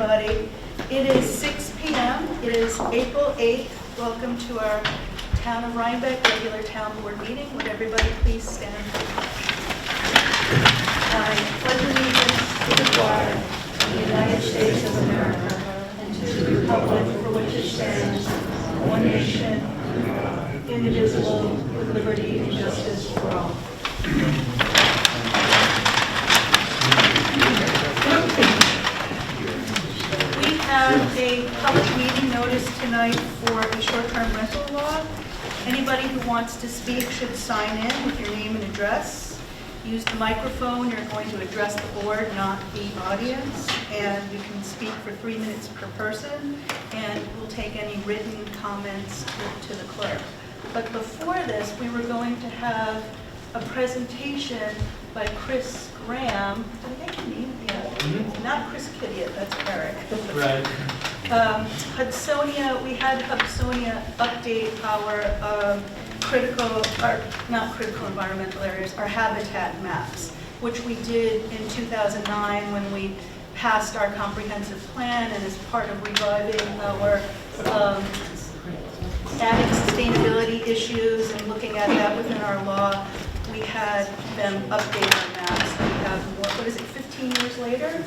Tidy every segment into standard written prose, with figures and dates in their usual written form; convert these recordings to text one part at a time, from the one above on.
everybody. It is 6 p.m. It is April 8th. Welcome to our Town of Rhinebeck regular town board meeting. Would everybody please stand? I pledge allegiance to the flag of the United States of America and to the republic for which it stands, one nation, indivisible, with liberty and justice for all. We have a public meeting notice tonight for the short-term rental law. Anybody who wants to speak should sign in with your name and address. Use the microphone. You're going to address the board, not the audience. And you can speak for 3 minutes per person. And we'll take any written comments to the clerk. But before this, we were going to have a presentation by Chris Graham. Did I get your name? Yeah. Not Chris Kidiot, that's Eric. Right. Hudsonia, we had Hudsonia update our not critical environmental areas, our habitat maps, which we did in 2009 when we passed our comprehensive plan, and as part of reviving our adding sustainability issues and looking at that within our law, we had them update our maps. So we have more, what is it, 15 years later?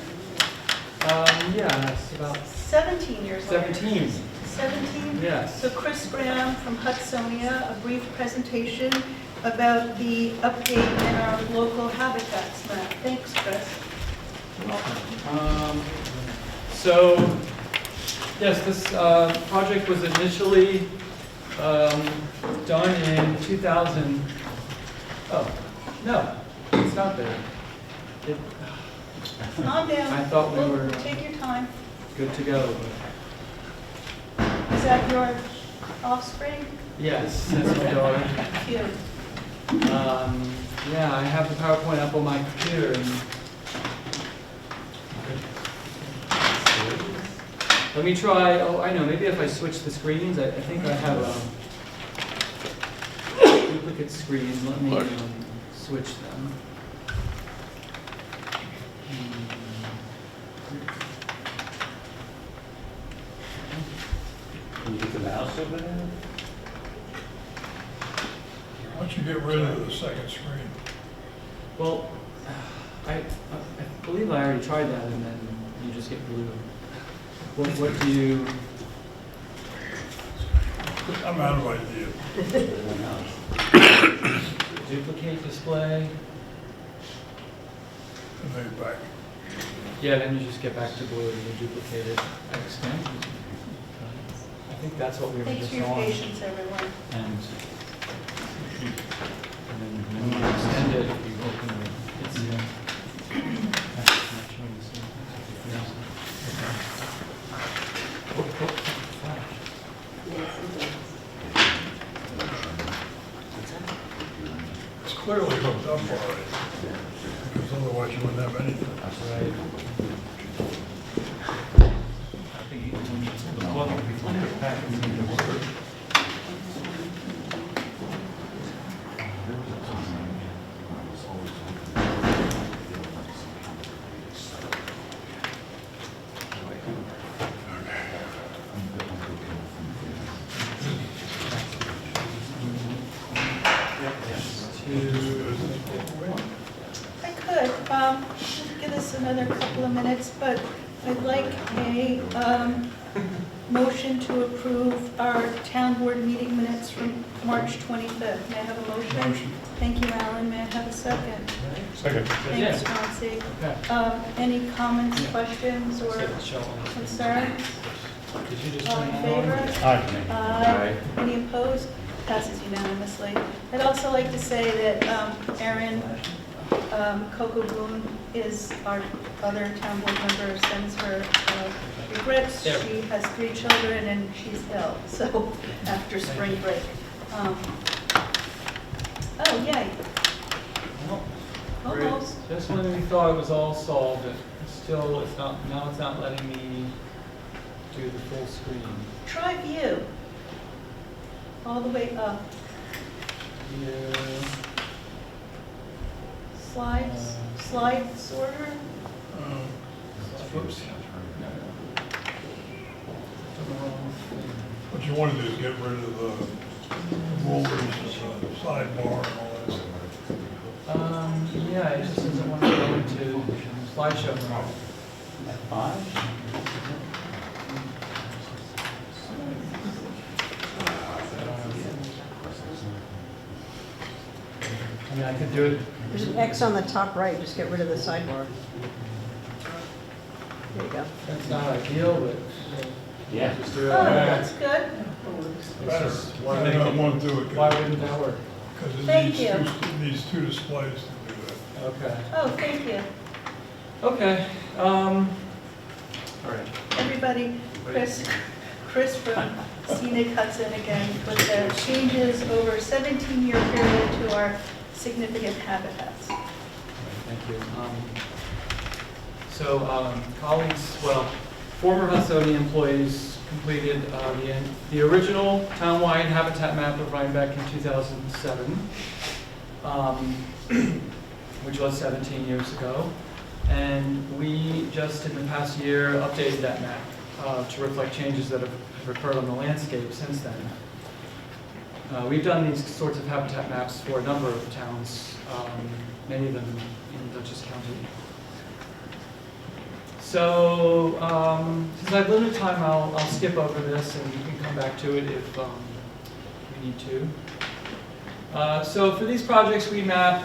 Yeah, it's about 17 years later. 17. 17? Yes. So Chris Graham from Hudsonia, a brief presentation about the update in our local habitats map. Thanks, Chris. You're welcome. So, yes, this project was initially done in 2000. Oh, no, it's not there. Calm down. I thought we were Take your time. good to go. Is that your offspring? Yes, that's my daughter. Cute. Yeah, I have the PowerPoint up on my computer. And let me try. Oh, I know. Maybe if I switch the screens, I think I have duplicate screens. Let me switch them. Can you get the mouse over there? Why don't you get rid of the second screen? Well, I believe I already tried that, and then you just get blue. What do you? I'm out of idea. Duplicate display. And then back. Yeah, then you just get back to blue and you duplicate it. Extend. I think that's what we were Thanks just for your on. patience, everyone. And then when you extend it, you open it. It's not showing the same thing. No. Flash. It's clearly hooked up already, because otherwise you wouldn't have anything. That's right. I think when you plug it back, it's going to work. I could, give us another couple of minutes, but I'd like a motion to approve our town board meeting minutes from March 25th. May I have a motion? Motion. Thank you, Alan. May I have a second? Second. Thanks, Chauncey. Okay. Any comments, questions, or concerns? Did you just All in turn that favor? on? Aye. Any opposed? Passes unanimously. I'd also like to say that Erin Coco Boone is our other town board member, sends her regrets. Yeah. She has 3 children and she's ill, so after spring break. Oh, yay. Well, great. Almost. Just when we thought it was all solved, still it's not. Now it's not letting me do the full screen. Try view. All the way up. Yeah. Slide sorter. Whoops. No, no. Took the wrong thing. What you want to do is get rid of the rollers and the sidebar and all that stuff. Yeah, it just doesn't want to go into slideshow mode. F5? I mean, I could do it. There's an X on the top right, just get rid of the sidebar. There you go. That's not ideal, but Yeah. just do it. Oh, that's good. Better. It's just- I don't want to do it. Why wouldn't that work? Because Thank you. it needs two displays to do that. Okay. Oh, thank you. Okay. All right. Everybody, Chris from Scenic Hudson again with the changes over a 17-year period to our significant habitats. Thank you. Colleagues, well, former Hudsonia employees completed the original townwide habitat map of Rhinebeck in 2007, which was 17 years ago. And we just in the past year updated that map to reflect changes that have occurred on the landscape since then. We've done these sorts of habitat maps for a number of towns, many of them in Dutchess County. So, since I have limited time, I'll skip over this and we can come back to it if we need to. So for these projects, we map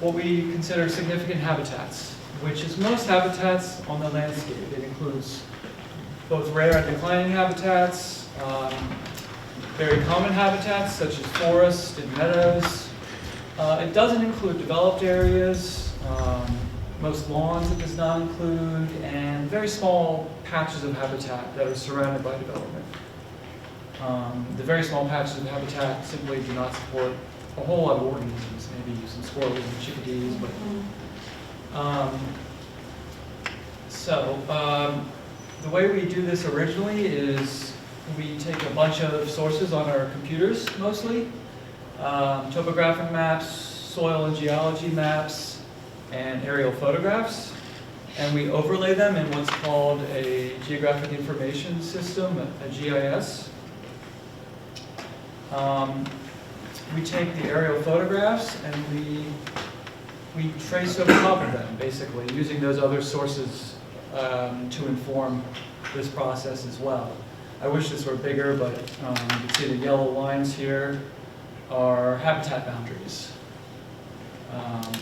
what we consider significant habitats, which is most habitats on the landscape. It includes both rare and declining habitats, very common habitats such as forest and meadows. It doesn't include developed areas, most lawns it does not include, and very small patches of habitat that are surrounded by development. The very small patches of habitat simply do not support a whole lot of organisms, maybe some squirrels and chickadees, but the way we do this originally is we take a bunch of sources on our computers, mostly. Topographic maps, soil and geology maps, and aerial photographs. And we overlay them in what's called a geographic information system, a GIS. We take the aerial photographs and we trace over top of them, basically, using those other sources to inform this process as well. I wish this were bigger, but you can see the yellow lines here are habitat boundaries,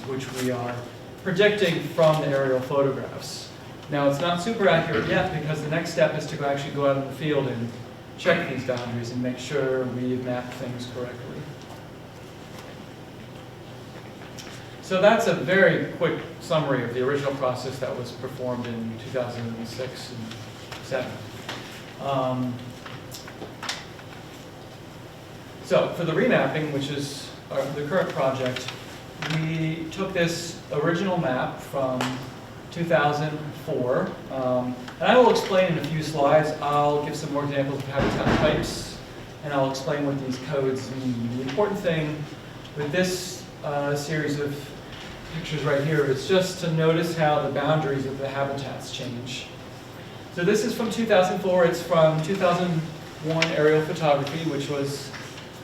which we are predicting from the aerial photographs. Now, it's not super accurate yet because the next step is to actually go out in the field and check these boundaries and make sure we've mapped things correctly. So that's a very quick summary of the original process that was performed in 2006 and 2007. So for the remapping, which is the current project, we took this original map from 2004, and I will explain in a few slides. I'll give some more examples of habitat types, and I'll explain what these codes mean. The important thing with this series of pictures right here is just to notice how the boundaries of the habitats change. So this is from 2004. It's from 2001 aerial photography, which was,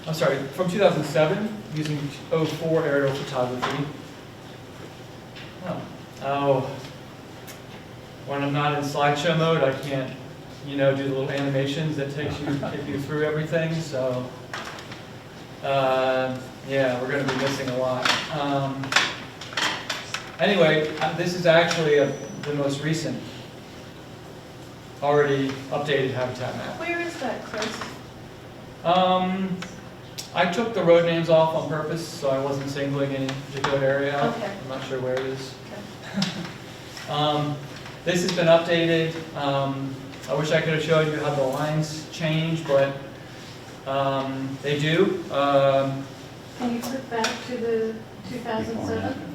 I'm sorry, from 2007 using 04 aerial photography. Oh, when I'm not in slideshow mode, I can't, do the little animations that take you through everything. So, yeah, we're going to be missing a lot. Anyway, this is actually the most recent, already updated habitat map. Where is that, Chris? I took the road names off on purpose, so I wasn't singling any particular area out. Okay. I'm not sure where it is. Okay. This has been updated. I wish I could have showed you how the lines change, but they do. Can you flip back to the 2007?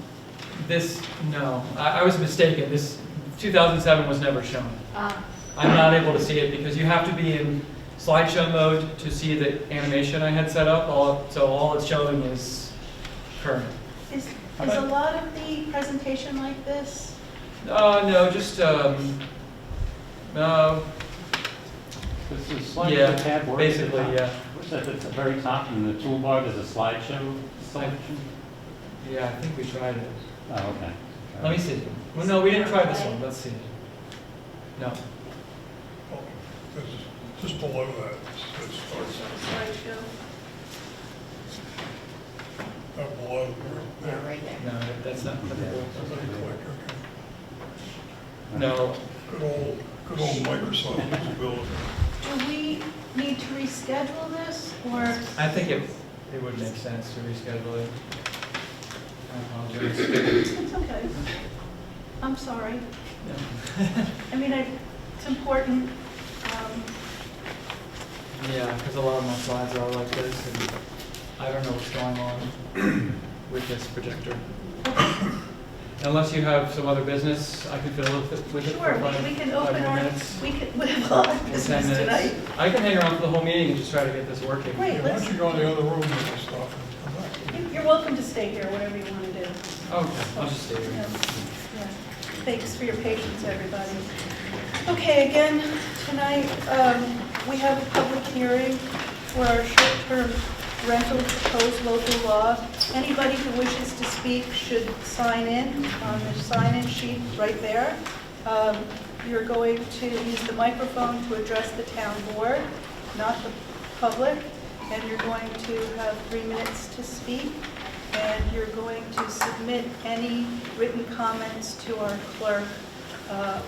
No, I was mistaken. This 2007 was never shown. I'm not able to see it because you have to be in slideshow mode to see the animation I had set up. So all it's showing is current. Is a lot of the presentation like this? No, just This is slideshow Yeah, tab work. basically, yeah. What's that, at the very top in the toolbar, there's a slideshow selection? Yeah, I think we tried it. Oh, okay. Let me see. Well, no, we didn't try this one. Let's see. No. Oh, this is just below that. It starts Slideshow. up below there. Right there. No, that's not. Somebody click, okay. No. Good old Microsoft ability. Do we need to reschedule this, or? I think it would make sense to reschedule it. I apologize. It's okay. I'm sorry. I mean, it's important. Yeah, because a lot of my slides are like this, and I don't know what's going on with this projector. Unless you have some other business, I can fill with it for Sure, we can 5 open more our, minutes. we have a lot of 10 business minutes. tonight. I can hang around for the whole meeting and just try to get this working. Great. Yeah, why don't you go in the other room and get stuff and come back? You're welcome to stay here, whatever you want to do. Okay, I'll just stay Yeah. here. Yeah. Thanks for your patience, everybody. Okay, again, tonight, we have a public hearing for our short-term rental proposed local law. Anybody who wishes to speak should sign in on the sign-in sheet right there. You're going to use the microphone to address the town board, not the public, and you're going to have 3 minutes to speak, and you're going to submit any written comments to our clerk.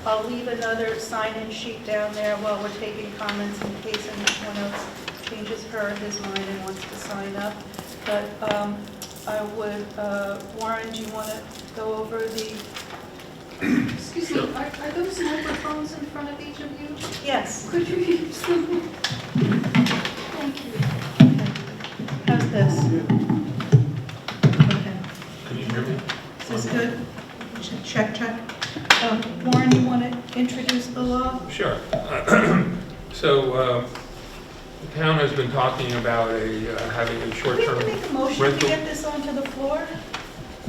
I'll leave another sign-in sheet down there while we're taking comments in case anyone else changes her or his mind and wants to sign up. But I would, Warren, do you want to go over the, Excuse me, are those microphones in front of each of you? yes, Could you use them? Thank you. how's this? Okay, Can you hear me? is this good? Check, check. Warren, you want to introduce the law? Sure. So the town has been talking about having a Do we have short-term to make a motion to rental. get this onto the floor?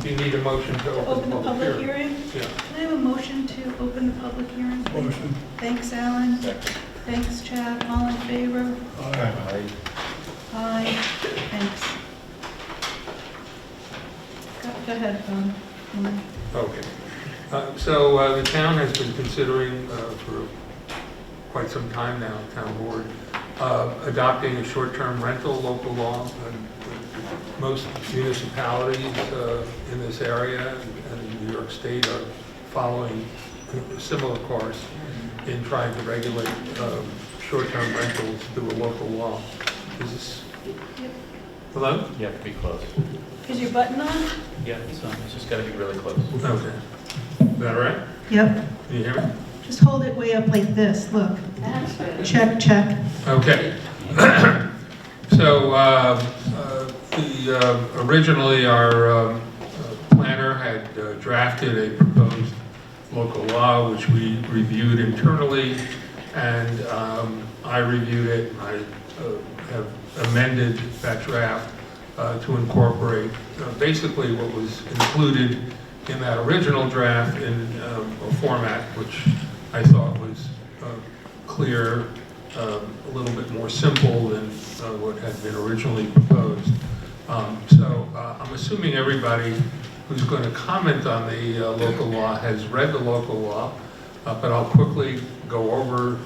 Do you need a motion to To open the public hearing? Yeah. Yeah. Can I have a motion to open the public hearing, please? Motion. Thanks, Alan. Thanks, Chad. All in favor? Aye. Aye. Thanks. Go ahead, Warren. Okay. So the town has been considering for quite some time now, town board, adopting a short-term rental local law. Most municipalities in this area and in New York State are following a similar course in trying to regulate short-term rentals through a local law. Is this... Hello? You have to be close. Is your button on? Yeah, it's on. It's just got to be really close. Okay. Is that all right? Yep. Can you hear me? Just hold it way up like this. Look. That's good. Check, check. Okay. So originally our planner had drafted a proposed local law which we reviewed internally, and I reviewed it. I have amended that draft to incorporate basically what was included in that original draft in a format which I thought was clear, a little bit more simple than what had been originally proposed. So I'm assuming everybody who's going to comment on the local law has read the local law, but I'll quickly go over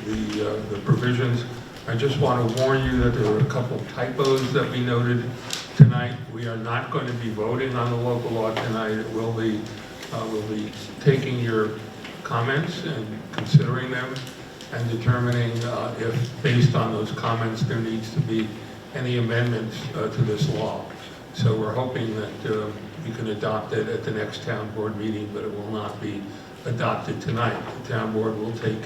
the provisions. I just want to warn you that there are a couple of typos that we noted tonight. We are not going to be voting on the local law tonight. It will be, we'll be taking your comments and considering them and determining if, based on those comments, there needs to be any amendments to this law. So we're hoping that we can adopt it at the next town board meeting, but it will not be adopted tonight. The town board will take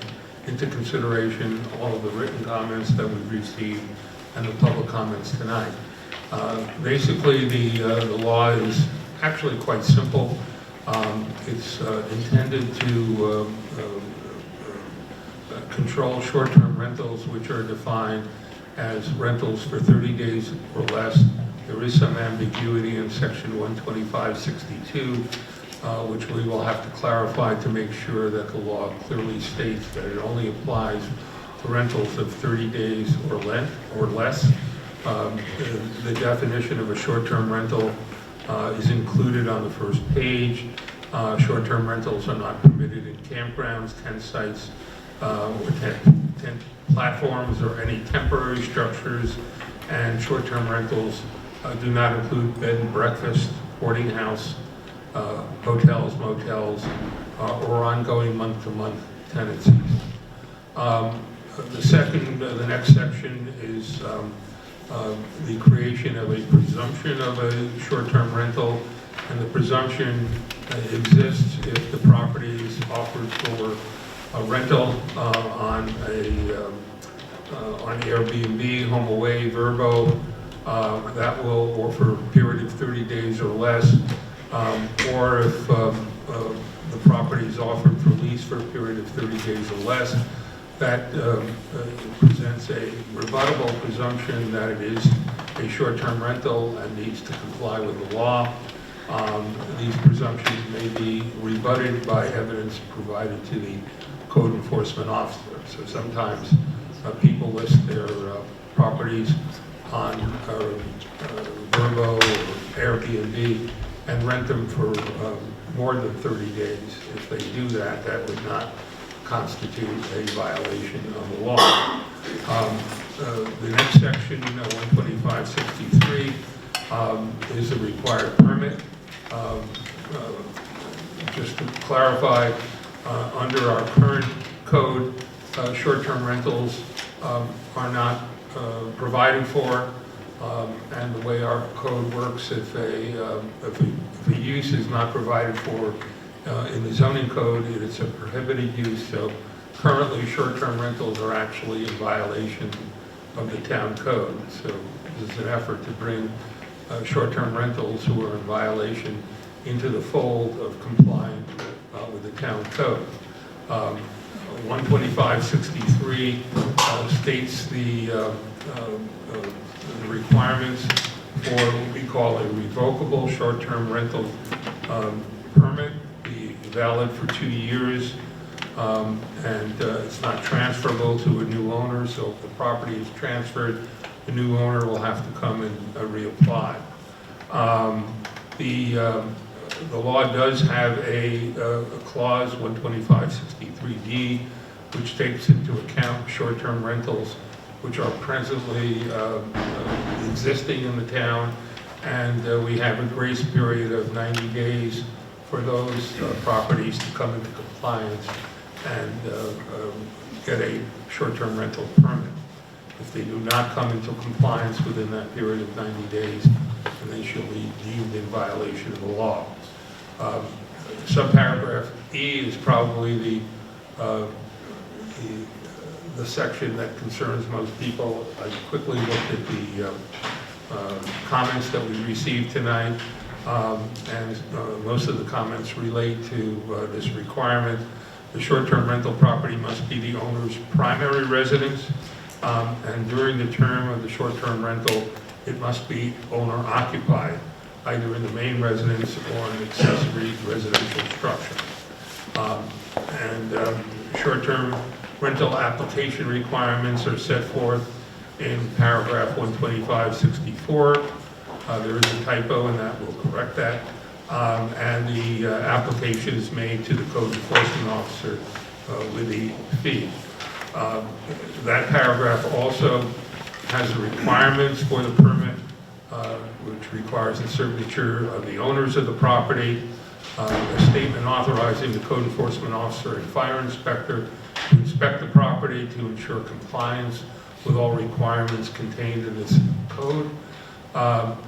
into consideration all of the written comments that we've received and the public comments tonight. Basically, the law is actually quite simple. It's intended to control short-term rentals, which are defined as rentals for 30 days or less. There is some ambiguity in section 125.62 which we will have to clarify to make sure that the law clearly states that it only applies to rentals of 30 days or less. The definition of a short-term rental is included on the first page. Short-term rentals are not permitted in campgrounds, tent sites, or tent platforms, or any temporary structures. And short-term rentals do not include bed and breakfast, boarding house, hotels, motels, or ongoing month-to-month tenancies. The next section is the creation of a presumption of a short-term rental, and the presumption exists if the property is offered for a rental on Airbnb, HomeAway, Vrbo, or for a period of 30 days or less, or if the property is offered for lease for a period of 30 days or less. That presents a rebuttable presumption that it is a short-term rental and needs to comply with the law. These presumptions may be rebutted by evidence provided to the code enforcement officer. So sometimes people list their properties on Vrbo or Airbnb and rent them for more than 30 days. If they do that, that would not constitute a violation of the law. The next section, 12563, is a required permit. Just to clarify, under our current code, short-term rentals are not provided for, and the way our code works, if a use is not provided for in the zoning code, it's a prohibited use. So currently, short-term rentals are actually in violation of the town code. So this is an effort to bring short-term rentals who are in violation into the fold of complying with the town code. 12563 states the requirements for what we call a revocable short-term rental permit, be valid for 2 years, and it's not transferable to a new owner. So if the property is transferred, the new owner will have to come and reapply. The law does have a clause, 12563D, which takes into account short-term rentals which are presently existing in the town, and we have a grace period of 90 days for those properties to come into compliance and get a short-term rental permit. If they do not come into compliance within that period of 90 days, then they shall be deemed in violation of the law. Subparagraph E is probably the section that concerns most people. I quickly looked at the comments that we received tonight, and most of the comments relate to this requirement. The short-term rental property must be the owner's primary residence, and during the term of the short-term rental, it must be owner-occupied, either in the main residence or an accessory residential structure. Short-term rental application requirements are set forth in paragraph 12564. There is a typo, and that will correct that. And the application is made to the code enforcement officer with the fee. That paragraph also has the requirements for the permit, which requires the signature of the owners of the property, a statement authorizing the code enforcement officer and fire inspector to inspect the property to ensure compliance with all requirements contained in this code,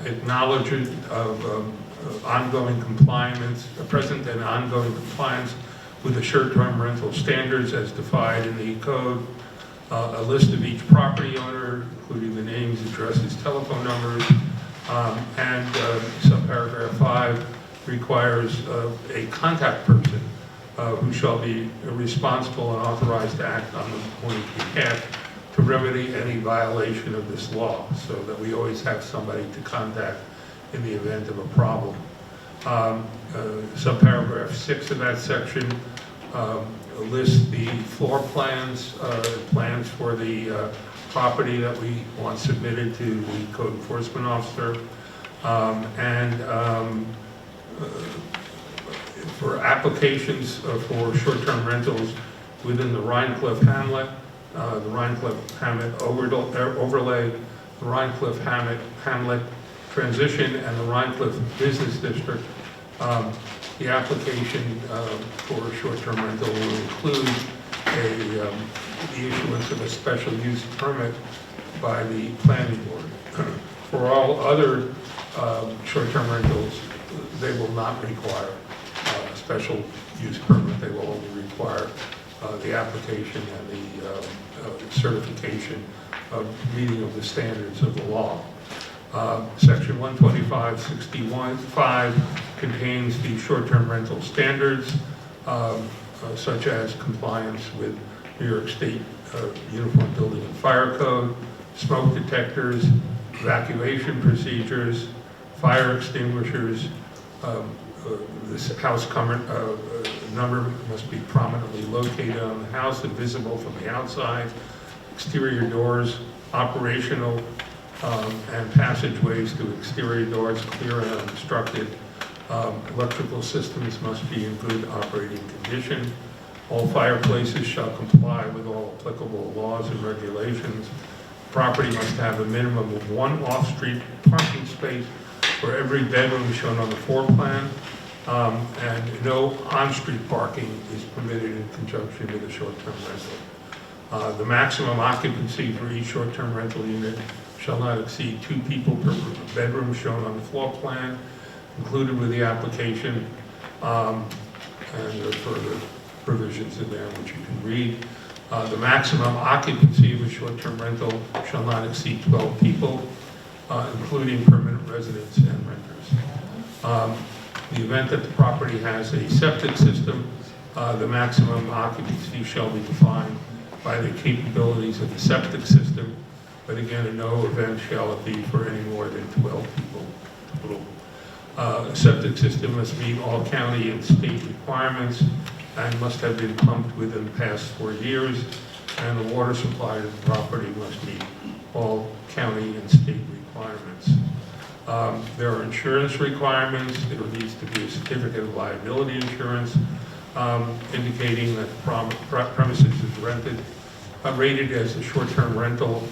acknowledgement of ongoing compliance, present and ongoing compliance with the short-term rental standards as defined in the code, a list of each property owner, including the names, addresses, telephone numbers, and subparagraph 5 requires a contact person who shall be responsible and authorized to act on the owner's behalf to remedy any violation of this law, so that we always have somebody to contact in the event of a problem. Subparagraph 6 of that section lists the floor plans, plans for the property that we want submitted to the code enforcement officer. For applications for short-term rentals within the Rhinecliff Hamlet, the Rhinecliff Hamlet overlay, the Rhinecliff Hamlet transition, and the Rhinecliff Business District, the application for a short-term rental will include the issuance of a special use permit by the planning board. For all other short-term rentals, they will not require a special use permit. They will only require the application and the certification of meeting of the standards of the law. Section 125.61.5 contains the short-term rental standards, such as compliance with New York State Uniform Building and Fire Code, smoke detectors, evacuation procedures, fire extinguishers. This house number must be prominently located on the house and visible from the outside. Exterior doors, operational and passageways to exterior doors clear and unobstructed. Electrical systems must be in good operating condition. All fireplaces shall comply with all applicable laws and regulations. Property must have a minimum of one off-street parking space for every bedroom shown on the floor plan, and no on-street parking is permitted in conjunction with a short-term rental. The maximum occupancy for each short-term rental unit shall not exceed 2 people per bedroom shown on the floor plan, included with the application, and there are further provisions in there which you can read. The maximum occupancy of a short-term rental shall not exceed 12 people, including permanent residents and renters. The event that the property has a septic system, the maximum occupancy shall be defined by the capabilities of the septic system, but again, in no event shall it be for any more than 12 people total. A septic system must meet all county and state requirements and must have been pumped within the past 4 years, and the water supply of the property must meet all county and state requirements. There are insurance requirements. There needs to be a certificate of liability insurance indicating that the premises is rated as a short-term rental,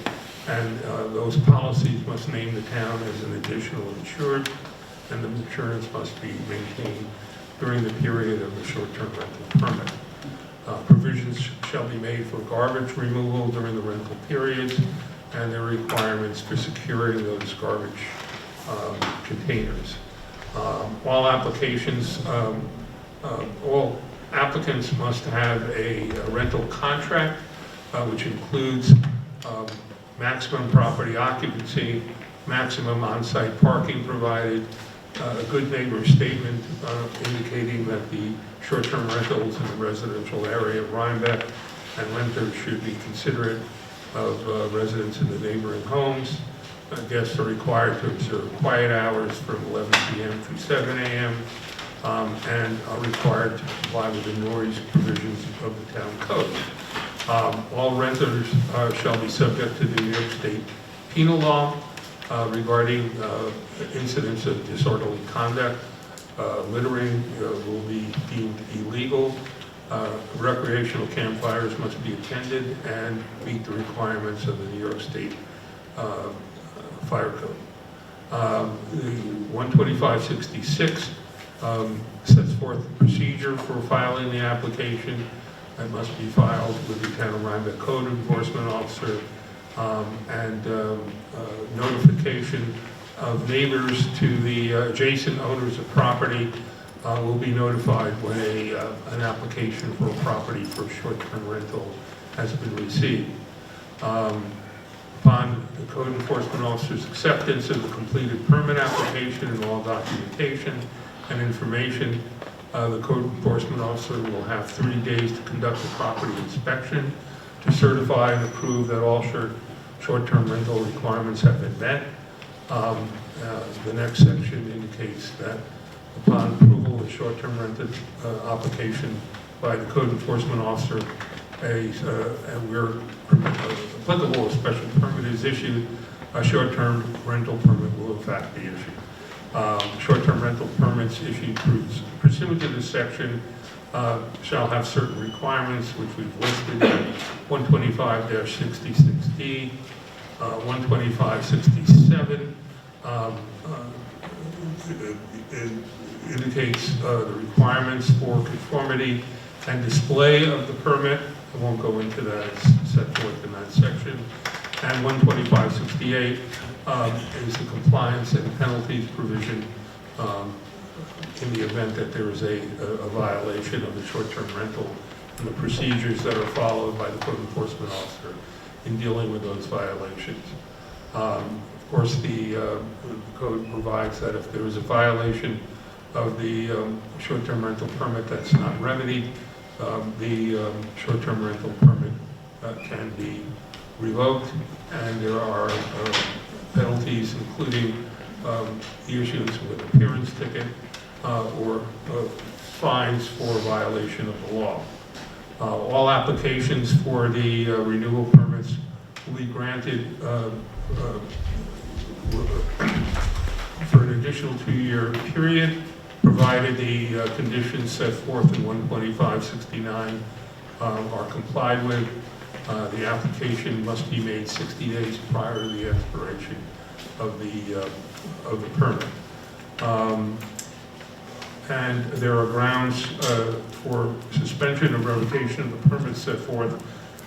and those policies must name the town as an additional insured, and the insurance must be maintained during the period of the short-term rental permit. Provisions shall be made for garbage removal during the rental periods, and there are requirements for securing those garbage containers. All applicants must have a rental contract, which includes maximum property occupancy, maximum on-site parking provided, a good neighbor statement indicating that the short-term rentals in the residential area of Rhinebeck and renters should be considerate of residents in the neighboring homes. Guests are required to observe quiet hours from 11 p.m. through 7 a.m. And are required to comply with the noise provisions of the town code. All renters shall be subject to the New York State penal law regarding incidents of disorderly conduct. Littering will be deemed illegal. Recreational campfires must be attended and meet the requirements of the New York State Fire Code. The 125.66 sets forth the procedure for filing the application. It must be filed with the Town of Rhinebeck Code Enforcement Officer, and notification of neighbors to the adjacent owners of property will be notified when an application for a property for a short-term rental has been received. Upon the code enforcement officer's acceptance of the completed permit application and all documentation and information, the code enforcement officer will have 3 days to conduct a property inspection to certify and approve that all short-term rental requirements have been met. The next section indicates that upon approval of the short-term rental application by the code enforcement officer, and where applicable, a special permit is issued, a short-term rental permit will in fact be issued. Short-term rental permits issued pursuant to this section shall have certain requirements, which we've listed in 125-66D, 125-67, it indicates the requirements for conformity and display of the permit. I won't go into that, it's set forth in that section. And 125-68 is the compliance and penalties provision in the event that there is a violation of the short-term rental and the procedures that are followed by the code enforcement officer in dealing with those violations. Of course, the code provides that if there is a violation of the short-term rental permit that's not remedied, the short-term rental permit can be revoked, and there are penalties, including the issuance of an appearance ticket or fines for violation of the law. All applications for the renewal permits will be granted for an additional 2-year period, provided the conditions set forth in 125-69 are complied with. The application must be made 60 days prior to the expiration of the permit. And there are grounds for suspension or revocation of the permit set forth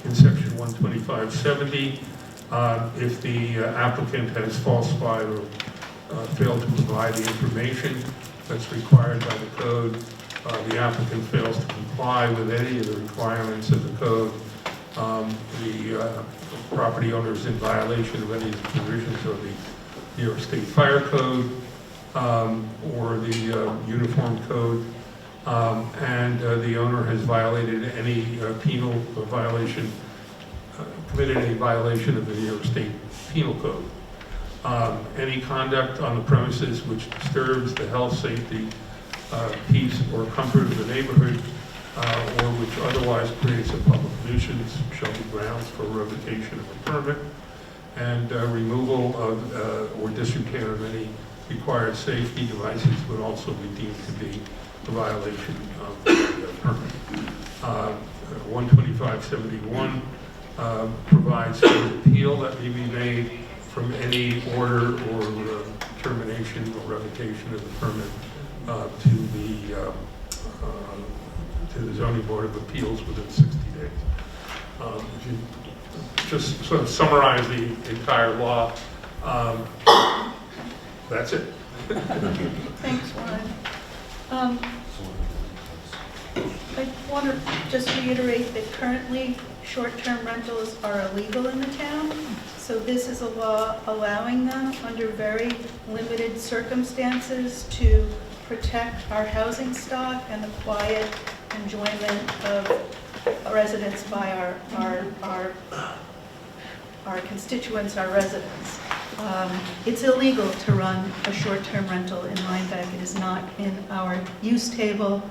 in section 125-70 if the applicant has falsified or failed to provide the information that's required by the code, the applicant fails to comply with any of the requirements of the code, the property owner is in violation of any of the provisions of the New York State Fire Code or the Uniform Code, and the owner has violated any penal violation, committed a violation of the New York State Penal Code. Any conduct on the premises which disturbs the health, safety, peace, or comfort of the neighborhood, or which otherwise creates a public nuisance shall be grounds for revocation of a permit, and removal of or disrepair of any required safety devices would also be deemed to be a violation of the permit. 125-71 provides for an appeal that may be made from any order or termination or revocation of the permit to the zoning board of appeals within 60 days. If you just sort of summarize the entire law, that's it. Thanks, Warren. I want to just reiterate that currently short-term rentals are illegal in the town. So this is a law allowing them under very limited circumstances to protect our housing stock and the quiet enjoyment of residents by our constituents, our residents. It's illegal to run a short-term rental in Rhinebeck. It is not in our use table,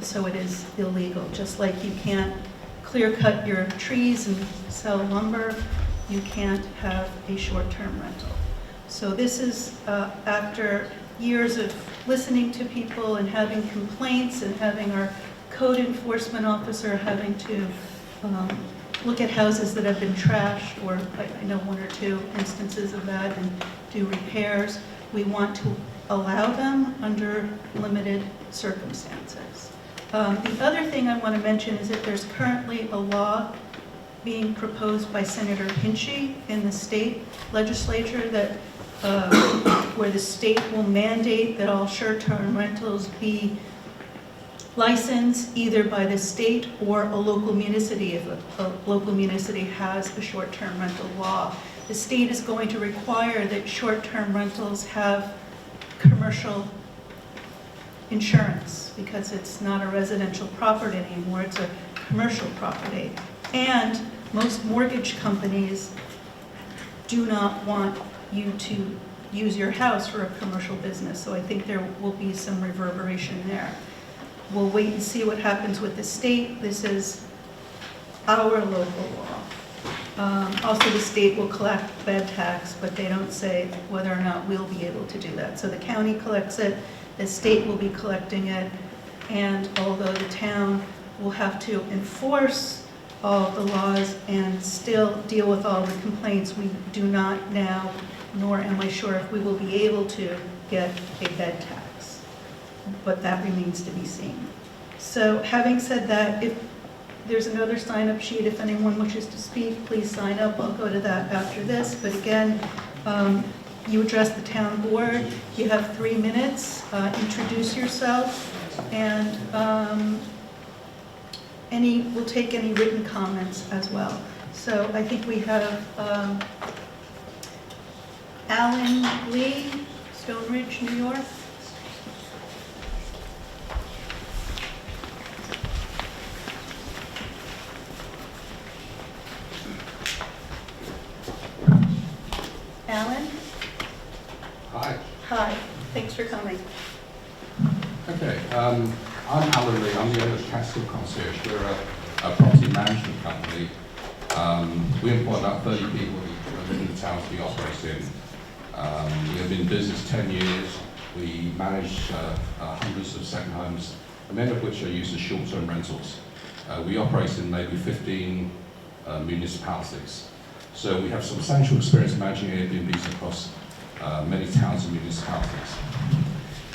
so it is illegal. Just like you can't clear cut your trees and sell lumber, you can't have a short-term rental. So this is after years of listening to people and having complaints and having our code enforcement officer having to look at houses that have been trashed, or I know 1 or 2 instances of that, and do repairs. We want to allow them under limited circumstances. The other thing I want to mention is that there's currently a law being proposed by Senator Hinchey in the state legislature that where the state will mandate that all short-term rentals be licensed either by the state or a local municipality if a local municipality has a short-term rental law. The state is going to require that short-term rentals have commercial insurance because it's not a residential property anymore, it's a commercial property. And most mortgage companies do not want you to use your house for a commercial business. So I think there will be some reverberation there. We'll wait and see what happens with the state. This is our local law. Also, the state will collect bed tax, but they don't say whether or not we'll be able to do that. So the county collects it, the state will be collecting it, and although the town will have to enforce all the laws and still deal with all the complaints, we do not now, nor am I sure if we will be able to get a bed tax. But that remains to be seen. So having said that, if there's another sign-up sheet, if anyone wishes to speak, please sign up. I'll go to that after this. But again, you address the town board. You have 3 minutes. Introduce yourself, and we'll take any written comments as well. So I think we have Alan Lee, Stone Ridge, New York. Alan? Hi. Hi, thanks for coming. Okay, I'm Alan Lee. I'm the owner of Catskill Concierge. We're a property management company. We employ about 30 people in the towns we operate in. We have been in business 10 years. We manage hundreds of second homes, many of which are used as short-term rentals. We operate in maybe 15 municipalities. So we have substantial experience managing Airbnbs across many towns and municipalities.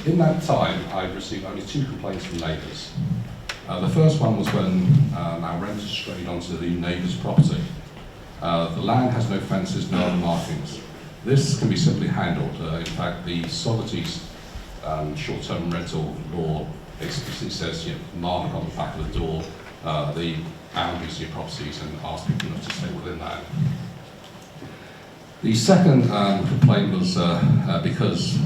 In that time, I've received only 2 complaints from neighbours. The first one was when our renters strayed onto the neighbour's property. The land has no fences, no other markings. This can be simply handled. In fact, the Solity's short-term rental law explicitly says, mark on the back of the door the boundaries of your properties and ask people not to stay within that. The second complaint was because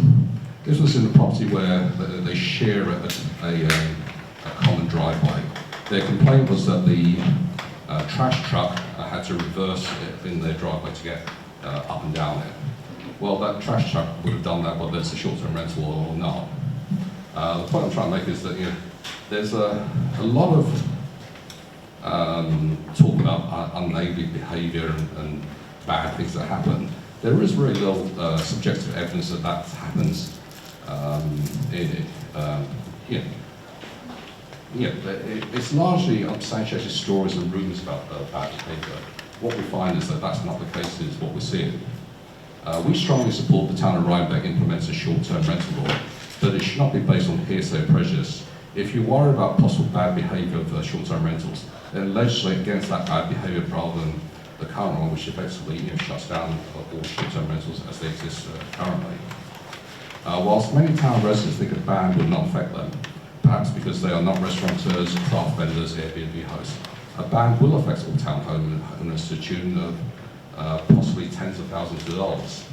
this was in a property where they share a common driveway. Their complaint was that the trash truck had to reverse in their driveway to get up and down it. Well, that trash truck would have done that whether it's a short-term rental or not. The point I'm trying to make is that there's a lot of talk about unneighbourly behaviour and bad things that happen. There is very little subjective evidence that that happens. It's largely unsubstantiated stories and rumours about bad behaviour. What we find is that that's not the case, is what we're seeing. We strongly support the town of Rhinebeck implements a short-term rental law, but it should not be based on hearsay or prejudice. If you're worried about possible bad behaviour of short-term rentals, then legislate against that bad behaviour rather than the current one, which effectively shuts down all short-term rentals as they exist currently. Whilst many town residents think a ban would not affect them, perhaps because they are not restaurateurs, craft vendors, Airbnb hosts, a ban will affect all town homeowners to the tune of possibly tens of thousands of dollars.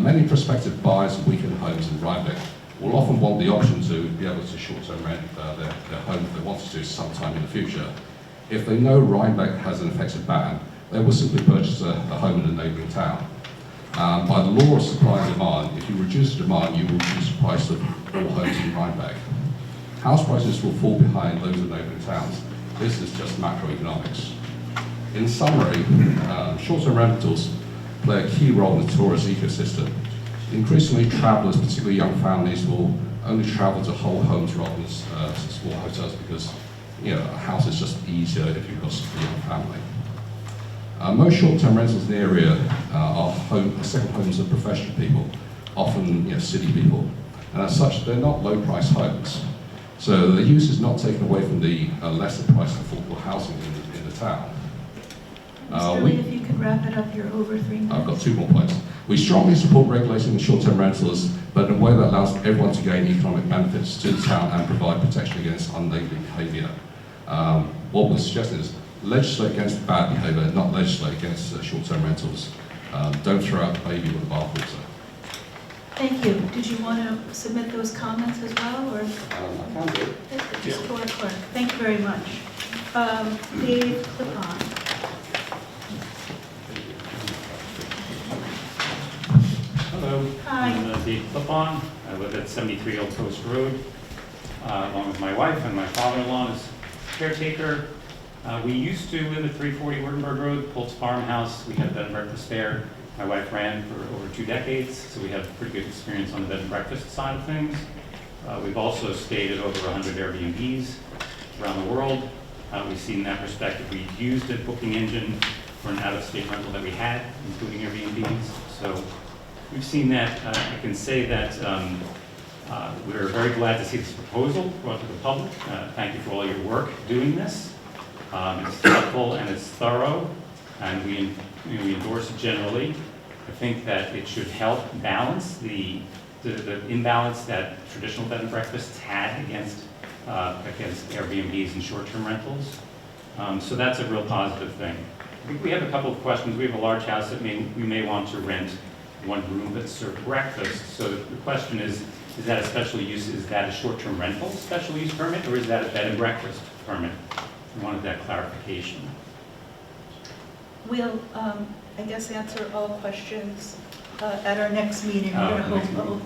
Many prospective buyers of weekend homes in Rhinebeck will often want the option to be able to short-term rent their home if they wanted to sometime in the future. If they know Rhinebeck has an effective ban, they will simply purchase a home in a neighbouring town. By the law of supply and demand, if you reduce the demand, you will reduce the price of all homes in Rhinebeck. House prices will fall behind those of neighbouring towns. This is just macroeconomics. In summary, short-term rentals play a key role in the tourist ecosystem. Increasingly, travellers, particularly young families, will only travel to whole homes rather than small hotels because a house is just easier if you've got a young family. Most short-term rentals in the area are second homes of professional people, often city people, and as such, they're not low-price homes. So the use is not taken away from the lesser price affordable housing in the town. Mr. Lee, if you could wrap it up, you're over 3 minutes. I've got 2 more points. We strongly support regulating the short-term rentals, but in a way that allows everyone to gain economic benefits to the town and provide protection against unneighbourly behaviour. What we're suggesting is legislate against bad behaviour, not legislate against short-term rentals. Don't throw out the baby with the bathwater. Thank you. Did you want to submit those comments as well, or? I can do. Just to our clerk. Thank you very much. Dave Clipon. Hello. also. Hi. I'm Dave Clipon. I live at 73 Old Post Road, along with my wife and my father-in-law as caretaker. We used to live at 340 Wurtemberg Road, Polt's Farmhouse. We had a bed and breakfast there. My wife ran for over 2 decades, so we have pretty good experience on the bed and breakfast side of things. We've also stayed at over 100 Airbnbs around the world. We've seen that perspective. We used a booking engine for an out-of-state rental that we had, including Airbnbs. So we've seen that. I can say that we're very glad to see this proposal brought to the public. Thank you for all your work doing this. It's thoughtful and it's thorough, and we endorse it generally. I think that it should help balance the imbalance that traditional bed and breakfasts had against Airbnbs and short-term rentals. So that's a real positive thing. I think we have a couple of questions. We have a large house that we may want to rent one room but serve breakfast. So the question is that a special use, is that a short-term rental special use permit, or is that a bed and breakfast permit? We wanted that clarification. We'll, I guess, answer all questions at our next meeting.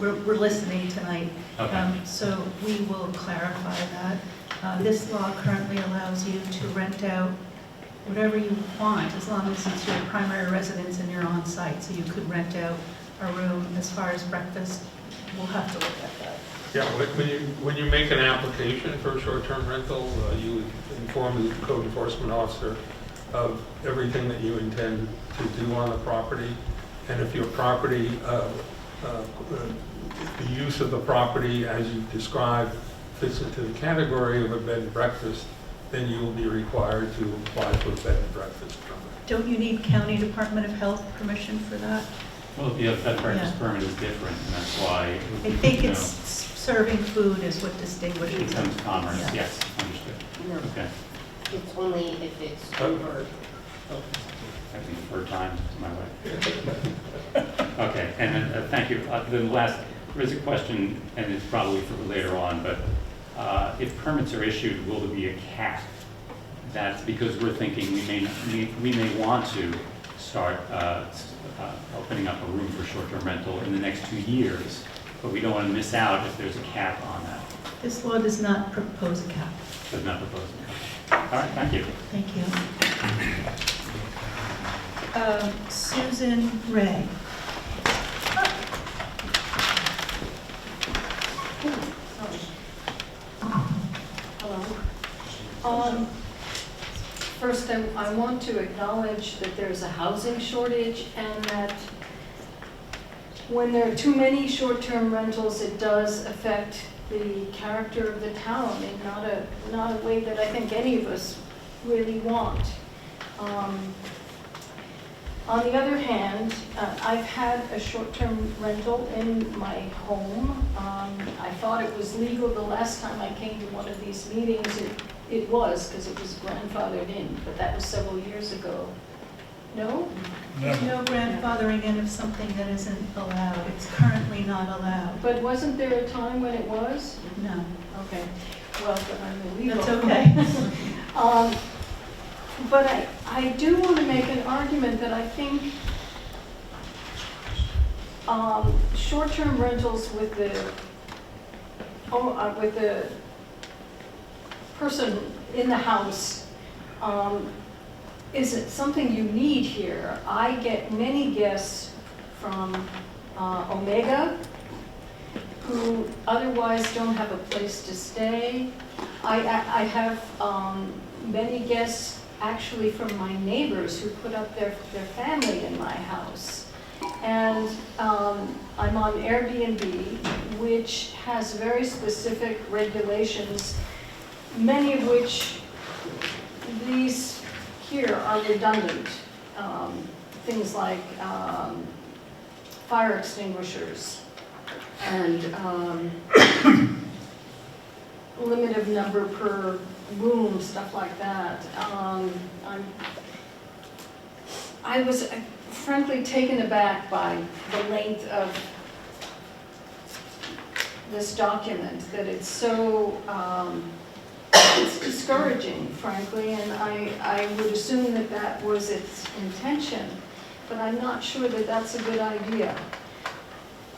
We're listening tonight. Okay. So we will clarify that. This law currently allows you to rent out whatever you want, as long as it's your primary residence and you're on site. So you could rent out a room. As far as breakfast, we'll have to look at that. Yeah, when you make an application for a short-term rental, you would inform the code enforcement officer of everything that you intend to do on the property. And if your property, the use of the property as you described fits into the category of a bed and breakfast, then you will be required to apply for a bed and breakfast permit. Don't you need County Department of Health permission for that? Well, the bed and breakfast permit is different, and that's why. I think it's serving food is what distinguishes It them. becomes commerce, Yeah. yes, understood. No, Okay. it's only if it's over. I defer time to my wife. Okay, and then, thank you. The last, there is a question, and it's probably for later on, but if permits are issued, will there be a cap? That's because we're thinking we may want to start opening up a room for short-term rental in the next 2 years, but we don't want to miss out if there's a cap on that. This law does not propose a cap. Does not propose a cap. All right, thank you. Thank you. Susan Ray. Hello. First, I want to acknowledge that there's a housing shortage, and that when there are too many short-term rentals, it does affect the character of the town in not a way that I think any of us really want. On the other hand, I've had a short-term rental in my home. I thought it was legal the last time I came to one of these meetings. It was, because it was grandfathered in, but that was several years ago. No? There's no grandfathering in of something that isn't allowed. It's currently not allowed. But wasn't there a time when it was? No. Okay. Well, then I'm illegal. That's okay. But I do want to make an argument that I think short-term rentals with the person in the house isn't something you need here. I get many guests from Omega who otherwise don't have a place to stay. I have many guests actually from my neighbors who put up their family in my house. And I'm on Airbnb, which has very specific regulations, many of which these here are redundant. Things like fire extinguishers and limit of number per room, stuff like that. I was frankly taken aback by the length of this document, that it's so, it's discouraging, frankly, and I would assume that that was its intention, but I'm not sure that that's a good idea.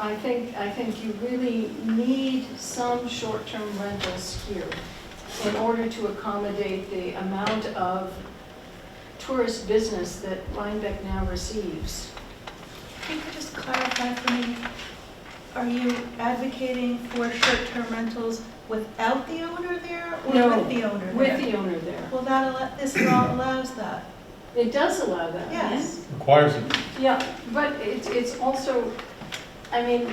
I think you really need some short-term rentals here in order to accommodate the amount of tourist business that Rhinebeck now receives. Can you just clarify for me, are you advocating for short-term rentals without the owner there or No, with the owner there? With the owner there. Well, this law allows that. It does allow that. Yes. Requires it. Yeah, but it's also, I mean,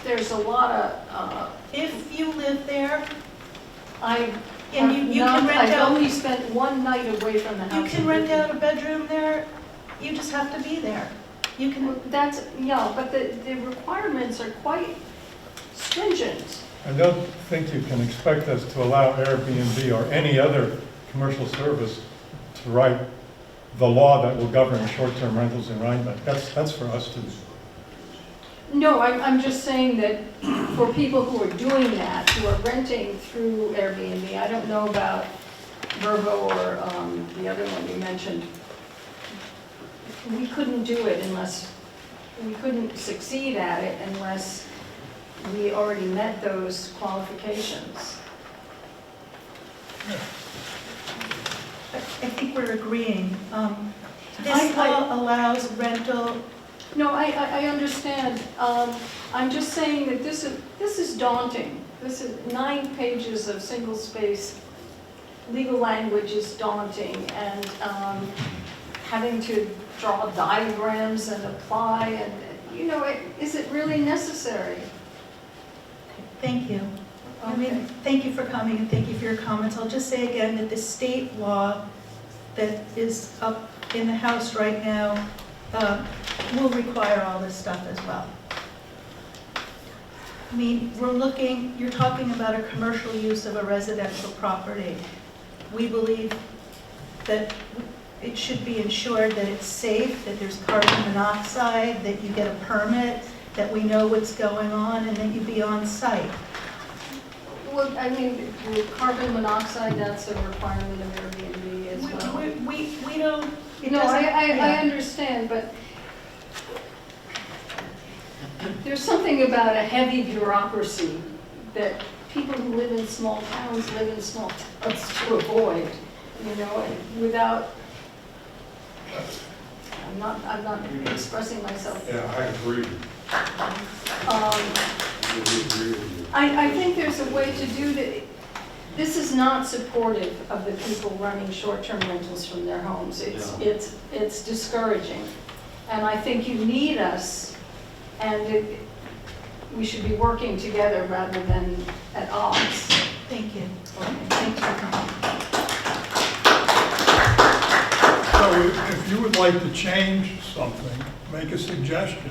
there's a lot of, If you live there, I and you can rent I've out, only spent one night away from the house. you can rent out a bedroom there, you just have to be there. You can, That's, yeah, but the requirements are quite stringent. I don't think you can expect us to allow Airbnb or any other commercial service to write the law that will govern short-term rentals in Rhinebeck. That's for us to do. No, I'm just saying that for people who are doing that, who are renting through Airbnb, I don't know about Verbo or the other one you mentioned, we couldn't do it unless, we couldn't succeed at it unless we already met those qualifications. I think we're agreeing. This I- law allows rental. No, I understand. I'm just saying that this is daunting. This is 9 pages of single-space legal language is daunting, and having to draw diagrams and apply, and, you know, is it really necessary? Thank you. I mean, thank you for coming and thank you for your comments. I'll just say again that the state law that is up in the House right now will require all this stuff as well. I mean, you're talking about a commercial use of a residential property. We believe that it should be ensured that it's safe, that there's carbon monoxide, that you get a permit, that we know what's going on, and that you be on site. Well, I mean, the carbon monoxide, that's a requirement of Airbnb as well. We don't. it No, doesn't- I yeah. understand, but there's something about a heavy bureaucracy that people who live in small towns live in small towns to avoid, you know, and without, I'm not expressing myself. Yeah, I agree. I think there's a way to do that. This is not supportive of the people running short-term rentals from their homes. It's discouraging. And I think you need us, and we should be working together rather than at odds. Thank you. Thanks for coming. So if you would like to change something, make a suggestion.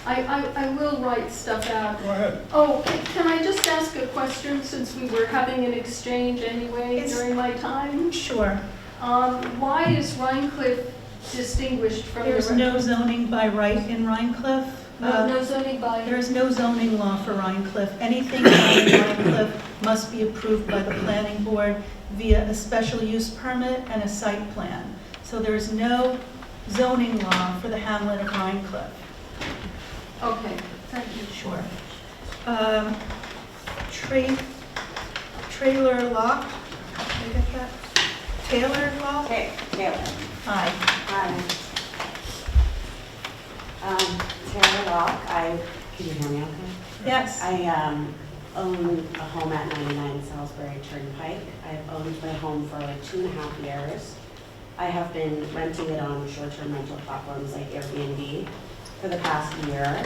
I will write stuff out. Go ahead. Oh, can I just ask a question, since we were having an exchange anyway Yes. during my time? Sure. Why is Rhinecliff distinguished from the... There's no zoning by right in Rhinecliff. No zoning by... There is no zoning law for Rhinecliff. Anything done in Rhinecliff must be approved by the planning board via a special use permit and a site plan. So there is no zoning law for the hamlet of Rhinecliff. Okay, thank you. Sure. Trailer lock, did I get that? Taylor lock? Okay, Taylor. Hi. Hi. Taylor Locke, can you hear me okay? Yes. I own a home at 99 Salisbury Turnpike. I've owned my home for like 2.5 years. I have been renting it on short-term rental platforms like Airbnb for the past year.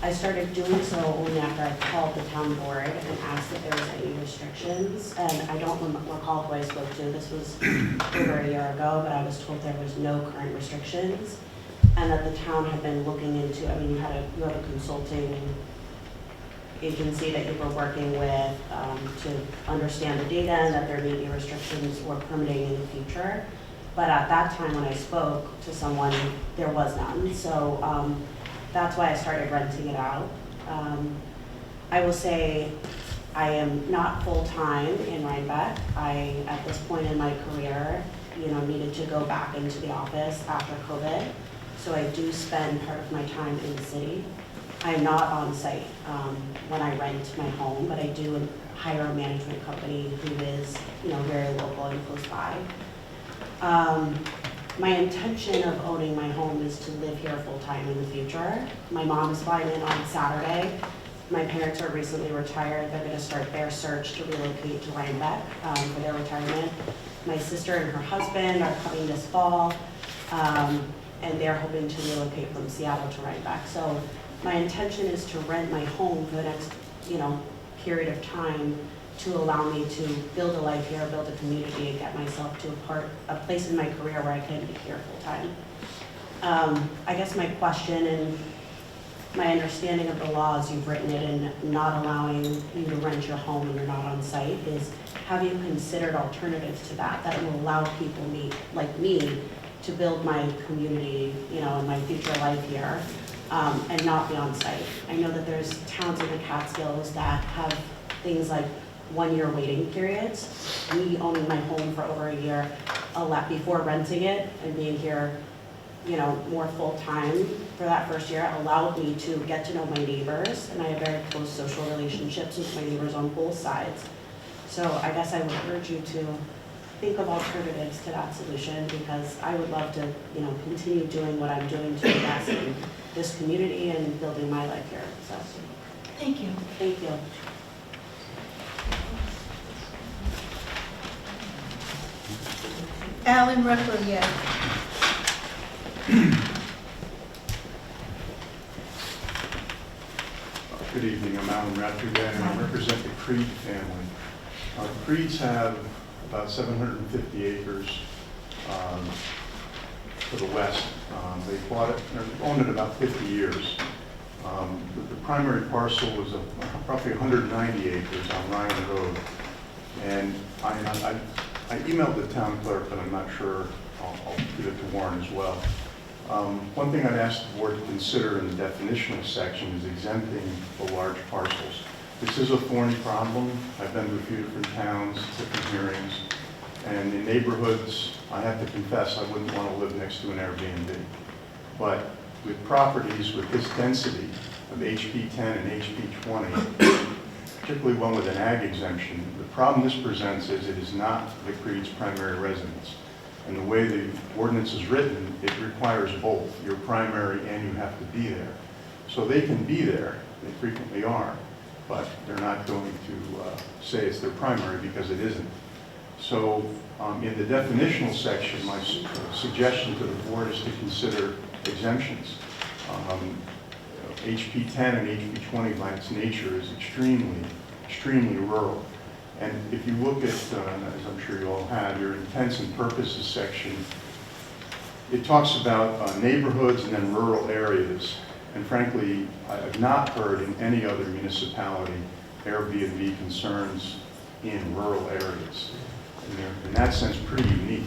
I started doing so only after I called the town board and asked if there was any restrictions. And I don't recall who I spoke to. This was over a year ago, but I was told there was no current restrictions and that the town had been looking into, I mean, you have a consulting agency that you were working with to understand the data and that there may be restrictions or permitting in the future. But at that time when I spoke to someone, there was none. So that's why I started renting it out. I will say I am not full-time in Rhinebeck. I, at this point in my career, needed to go back into the office after COVID. so I do spend part of my time in the city. I'm not on site when I rent my home, but I do hire a management company who is, very local and close by. My intention of owning my home is to live here full-time in the future. My mom is flying in on Saturday. My parents are recently retired. They're gonna start their search to relocate to Rhinebeck for their retirement. My sister and her husband are coming this fall, and they're hoping to relocate from Seattle to Rhinebeck. So my intention is to rent my home for the next, period of time to allow me to build a life here, build a community, and get myself to a place in my career where I can be here full-time. I guess my question and my understanding of the laws, you've written it in not allowing you to rent your home when you're not on site, is have you considered alternatives to that will allow people like me to build my community, and my future life here, and not be on site? I know that there's towns in the Catskills that have things like 1-year waiting periods. Me owning my home for over a year, before renting it and being here, more full-time for that first year, allowed me to get to know my neighbors, and I have very close social relationships with my neighbors on both sides. So I guess I would urge you to think of alternatives to that solution, because I would love to, continue doing what I'm doing to invest in this community and building my life here. So, Thank you. thank you. Alan Reckler. Good evening, I'm Alan Rattrigan, and I represent the Creed family. The Creeds have about 750 acres to the west. They bought it, they've owned it about 50 years. The primary parcel was roughly 190 acres on Ryan Road. And I emailed the town clerk, but I'm not sure, I'll give it to Warren as well. One thing I'd ask the board to consider in the definitional section is exempting the large parcels. This is a thorny problem. I've been to a few different towns, different hearings, and in neighborhoods, I have to confess, I wouldn't want to live next to an Airbnb. But with properties with this density of HP 10 and HP 20, particularly one with an ag exemption, the problem this presents is it is not the Creed's primary residence. And the way the ordinance is written, it requires both, your primary and you have to be there. So they can be there, they frequently are, but they're not going to say it's their primary because it isn't. So in the definitional section, my suggestion to the board is to consider exemptions. HP 10 and HP 20 by its nature is extremely rural. And if you look at, as I'm sure you all have, your intents and purposes section, it talks about neighborhoods and then rural areas. And frankly, I have not heard in any other municipality Airbnb concerns in rural areas. And they're, in that sense, pretty unique.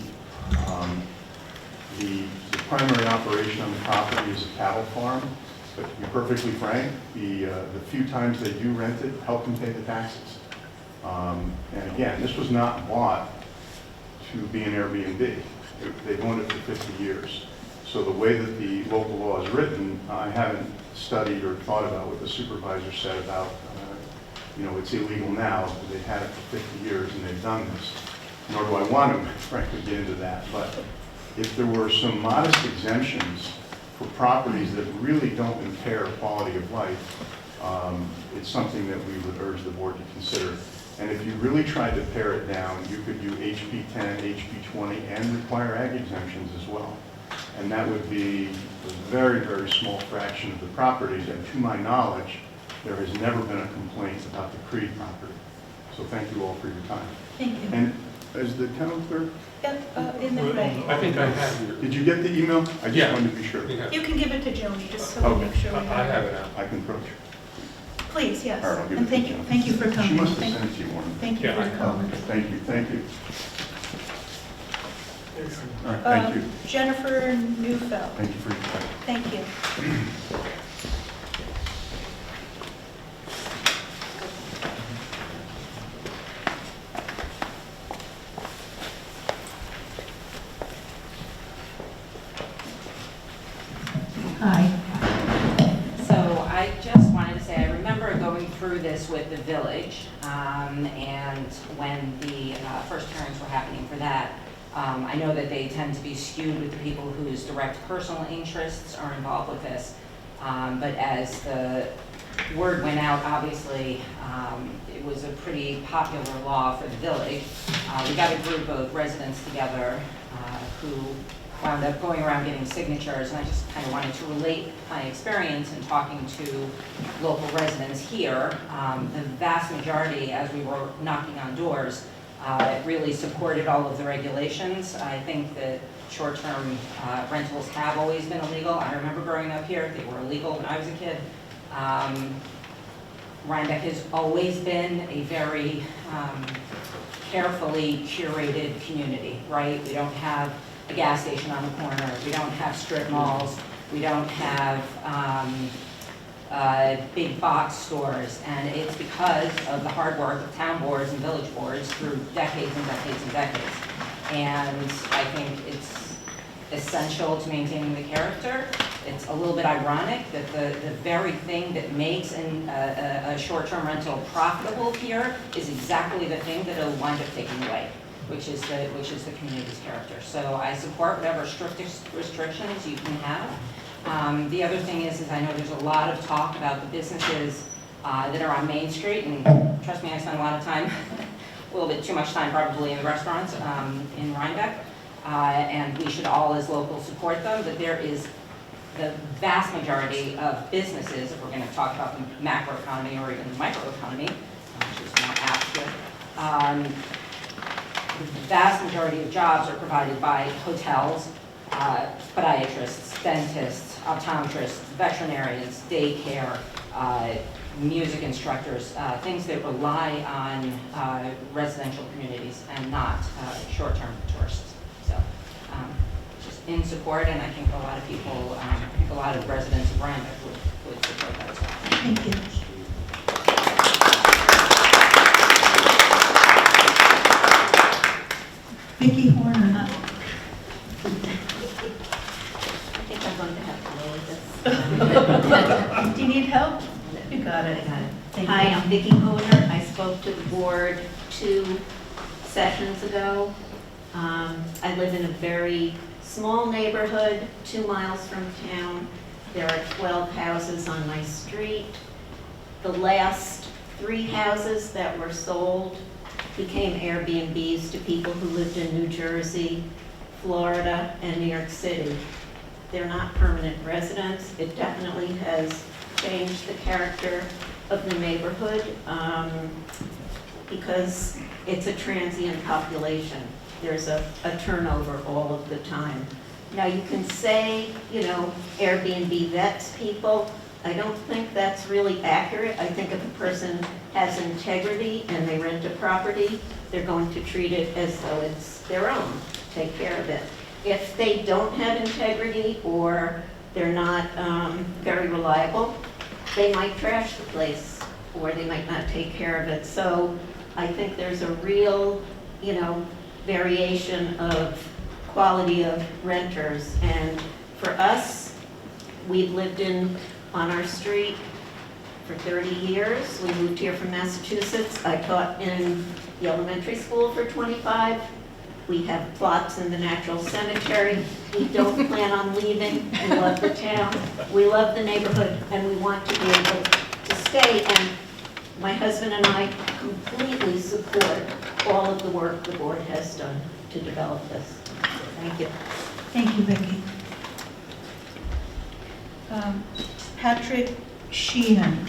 The primary operation on the property is a cattle farm, but to be perfectly frank, the few times they do rent it, help them pay the taxes. And again, this was not bought to be an Airbnb. They've owned it for 50 years. So the way that the local law is written, I haven't studied or thought about what the supervisor said about, it's illegal now, but they've had it for 50 years and they've done this. Nor do I want to, frankly, get into that. But if there were some modest exemptions for properties that really don't impair quality of life, it's something that we would urge the board to consider. And if you really tried to pare it down, you could do HP 10, HP 20, and require ag exemptions as well. And that would be a very, very small fraction of the properties. And to my knowledge, there has never been a complaint about the Creed property. So thank you all for your time. Thank you. And as the town clerk, In the way. I think I have your. did you get the email? I just wanted to be sure. Yeah. You can give it to Joni, just so we Okay. make sure we I have it out. I can approach. Please, yes. All right, I'll give And it to thank you for She coming. must have Thank- sent it to you, Warren. Thank you Yeah, for I have. coming. Thank you, thank you. All right, thank you. Jennifer Neufeld, Thank you for your time. thank you. through this with the village, and when the first hearings were happening for that, I know that they tend to be skewed with the people whose direct personal interests are involved with this. But as the word went out, obviously, it was a pretty popular law for the village. We got a group of residents together who wound up going around getting signatures, and I just kind of wanted to relate my experience in talking to local residents here. The vast majority, as we were knocking on doors, really supported all of the regulations. I think that short-term rentals have always been illegal. I remember growing up here, they were illegal when I was a kid. Rhinebeck has always been a very carefully curated community, right? We don't have a gas station on the corner. We don't have strip malls. We don't have big box stores. And it's because of the hard work of town boards and village boards through decades and decades and decades. And I think it's essential to maintaining the character. It's a little bit ironic that the very thing that makes a short-term rental profitable here is exactly the thing that it'll wind up taking away, which is the community's character. So I support whatever restrictions you can have. The other thing is I know there's a lot of talk about the businesses that are on Main Street, and trust me, I spend a lot of time, a little bit too much time probably in the restaurants in Rhinebeck, and we should all as locals support them, but there is the vast majority of businesses, if we're going to talk about the macroeconomy or even the microeconomy, which is more apt to, the vast majority of jobs are provided by hotels, podiatrists, dentists, optometrists, veterinarians, daycare, music instructors, things that rely on residential communities and not short-term tourists. So just in support, and I think a lot of people, I think a lot of residents of Rhinebeck would support that as well. Thank you. Vicki Horn or not? I think I'm going to have to lower this. Do you need help? You got it. I got it. Thank Hi, you. I'm Vicki Honer. I spoke to the board 2 sessions ago. I live in a very small neighborhood, 2 miles from town. There are 12 houses on my street. The last 3 houses that were sold became Airbnbs to people who lived in New Jersey, Florida, and New York City. They're not permanent residents. It definitely has changed the character of the neighborhood because it's a transient population. There's a turnover all of the time. Now you can say, you know, Airbnb vets people. I don't think that's really accurate. I think if a person has integrity and they rent a property, they're going to treat it as though it's their own, take care of it. If they don't have integrity or they're not very reliable, they might trash the place or they might not take care of it. So I think there's a real, you know, variation of quality of renters. And for us, we've lived on our street for 30 years. We moved here from Massachusetts. I taught in the elementary school for 25. We have plots in the natural cemetery. We don't plan on leaving. We love the town. We love the neighborhood, and we want to be able to stay. And my husband and I completely support all of the work the board has done to develop this. Thank you. Thank you, Vicki. Patrick Sheehan.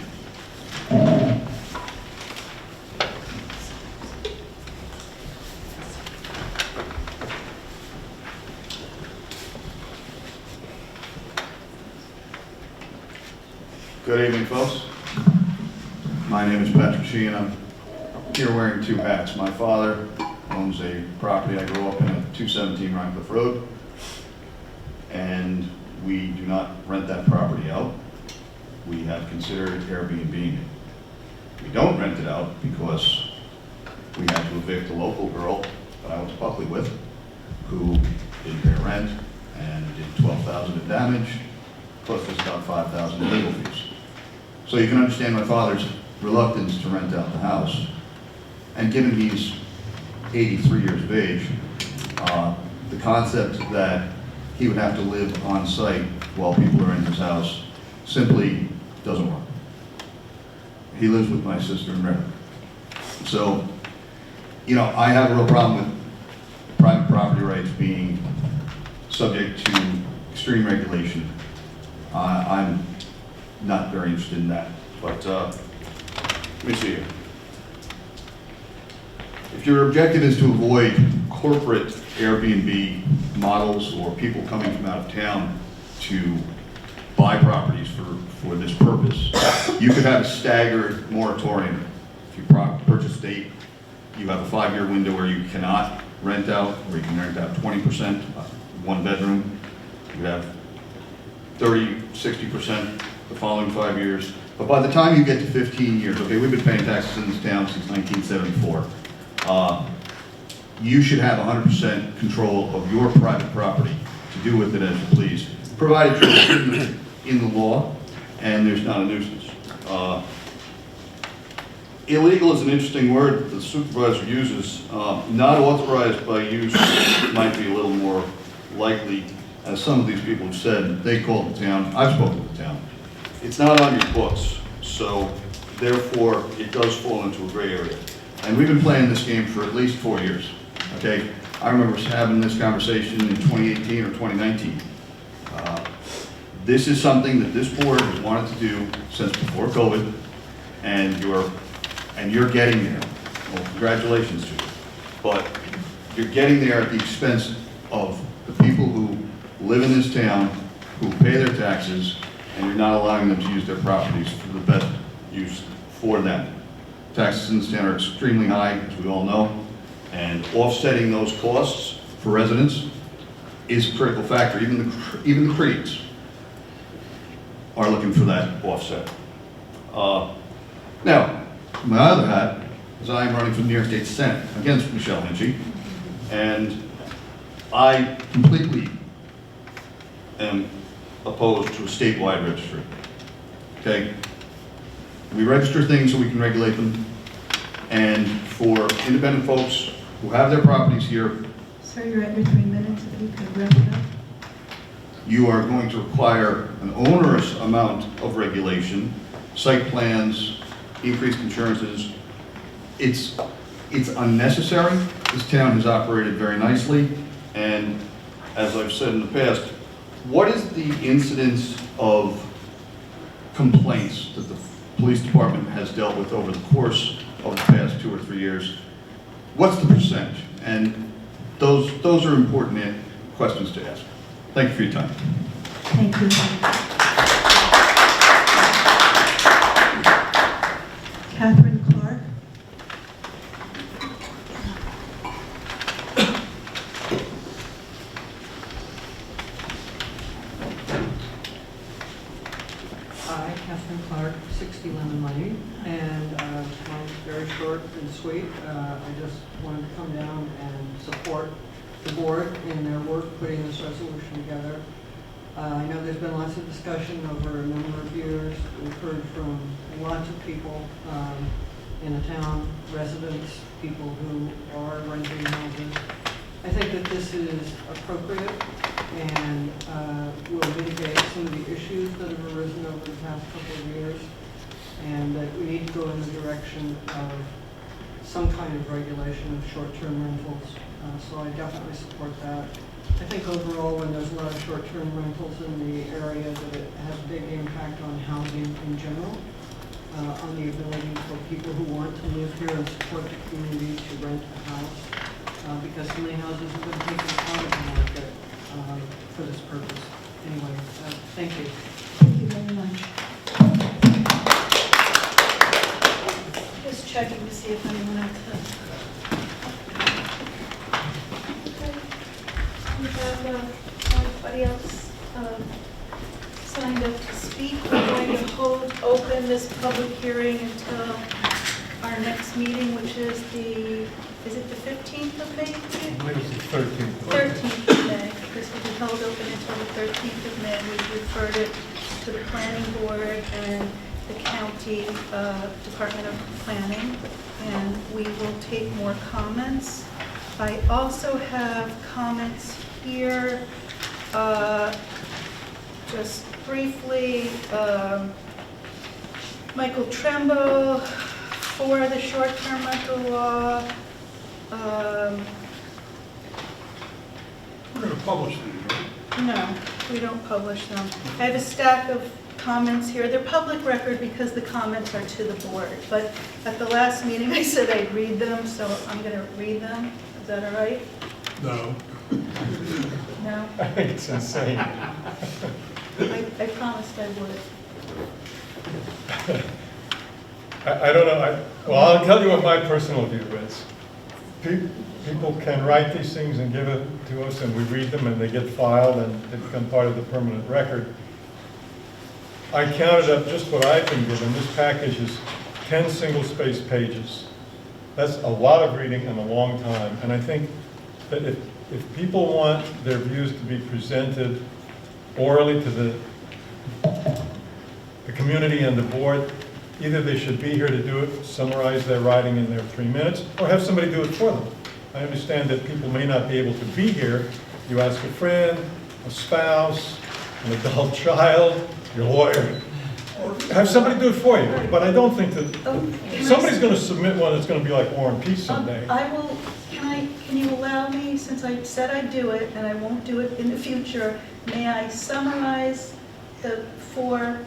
Good evening, folks. My name is Patrick Sheehan. I'm here wearing 2 hats. My father owns a property I grew up in at 217 Rhinecliff Road, and we do not rent that property out. We have considered Airbnb-ing it. We don't rent it out because we had to evict a local girl that I went to Buckley with, who didn't pay rent and did $12,000 in damage, plus us about $5,000 in legal fees. So you can understand my father's reluctance to rent out the house. And given he's 83 years of age, the concept that he would have to live on site while people are in his house simply doesn't work. He lives with my sister in Rhinebeck. So, you know, I have a real problem with private property rights being subject to extreme regulation. I'm not very interested in that, but let me see here. If your objective is to avoid corporate Airbnb models or people coming from out of town to buy properties for this purpose, you could have a staggered moratorium. If you purchase date, you have a 5-year window where you cannot rent out, or you can rent out 20%, one bedroom. You have 30, 60% the following 5 years. But by the time you get to 15 years, okay, we've been paying taxes in this town since 1974. You should have 100% control of your private property to do with it as you please, provided you're in the law and there's not a nuisance. Illegal is an interesting word that the supervisor uses. Not authorized by use might be a little more likely, as some of these people have said. They call the town. I've spoken to the town. It's not on your books, so therefore it does fall into a gray area. And we've been playing this game for at least 4 years. Okay, I remember having this conversation in 2018 or 2019. This is something that this board has wanted to do since before COVID, and you're getting there. Well, congratulations to you. But you're getting there at the expense of the people who live in this town, who pay their taxes, and you're not allowing them to use their properties for the best use for them. Taxes in this town are extremely high, as we all know, and offsetting those costs for residents is a critical factor. Even the creeds are looking for that offset. Now, my other hat is I am running for the New York State Senate against Michelle Hinchy, and I completely am opposed to a statewide registry. Okay? We register things so we can regulate them, and for independent folks who have their properties here, Sir, you're at your 3 minutes, if you could wrap it up. you are going to require an onerous amount of regulation, site plans, increased insurances. It's unnecessary. This town has operated very nicely, and as I've said in the past, what is the incidence of complaints that the police department has dealt with over the course of the past 2 or 3 years? What's the percentage? And those are important questions to ask. Thank you for your time. Thank you. Catherine Clark. Hi, Catherine Clark, 60 Lemon Lane, and mine's very short and sweet. I just wanted to come down and support the board in their work putting this resolution together. I know there's been lots of discussion over a number of years. We've heard from lots of people in the town, residents, people who are renting houses. I think that this is appropriate and will mitigate some of the issues that have arisen over the past couple of years, and that we need to go in the direction of some kind of regulation of short-term rentals. So I definitely support that. I think overall, when there's a lot of short-term rentals in the area, that it has a big impact on housing in general, on the ability for people who want to live here and support the community to rent a house, because so many houses have been taken out of the market for this purpose. Anyway, thank you. Thank you very much. Just checking to see if anyone else has. We have anybody else signed up to speak. We're going to open this public hearing until our next meeting, which is is it the 15th of May? I believe it's the 13th. 13th of May. This will be held open until the 13th of May. We've referred it to the planning board, and the county Department of Planning, and we will take more comments. I also have comments here, just briefly. Michael Trembo for the short-term rental law. We're going to publish these, right? No, we don't publish them. I have a stack of comments here. They're public record because the comments are to the board. But at the last meeting, I said I'd read them, so I'm going to read them. Is that all right? No. No? I think it's insane. I promised I would. I don't know, well, I'll tell you what my personal view is. People can write these things and give it to us, and we read them, and they get filed, and they become part of the permanent record. I counted up just what I've been given. This package is 10 single-space pages. That's a lot of reading and a long time, and I think that if people want their views to be presented orally to the community and the board, either they should be here to do it, summarize their writing in their 3 minutes, or have somebody do it for them. I understand that people may not be able to be here. You ask a friend, a spouse, an adult child, your lawyer, or have somebody do it for you. But I don't think that, somebody's going to submit one that's going to be like War and Peace someday. I will, can you allow me, since I said I'd do it, and I won't do it in the future, may I summarize the four?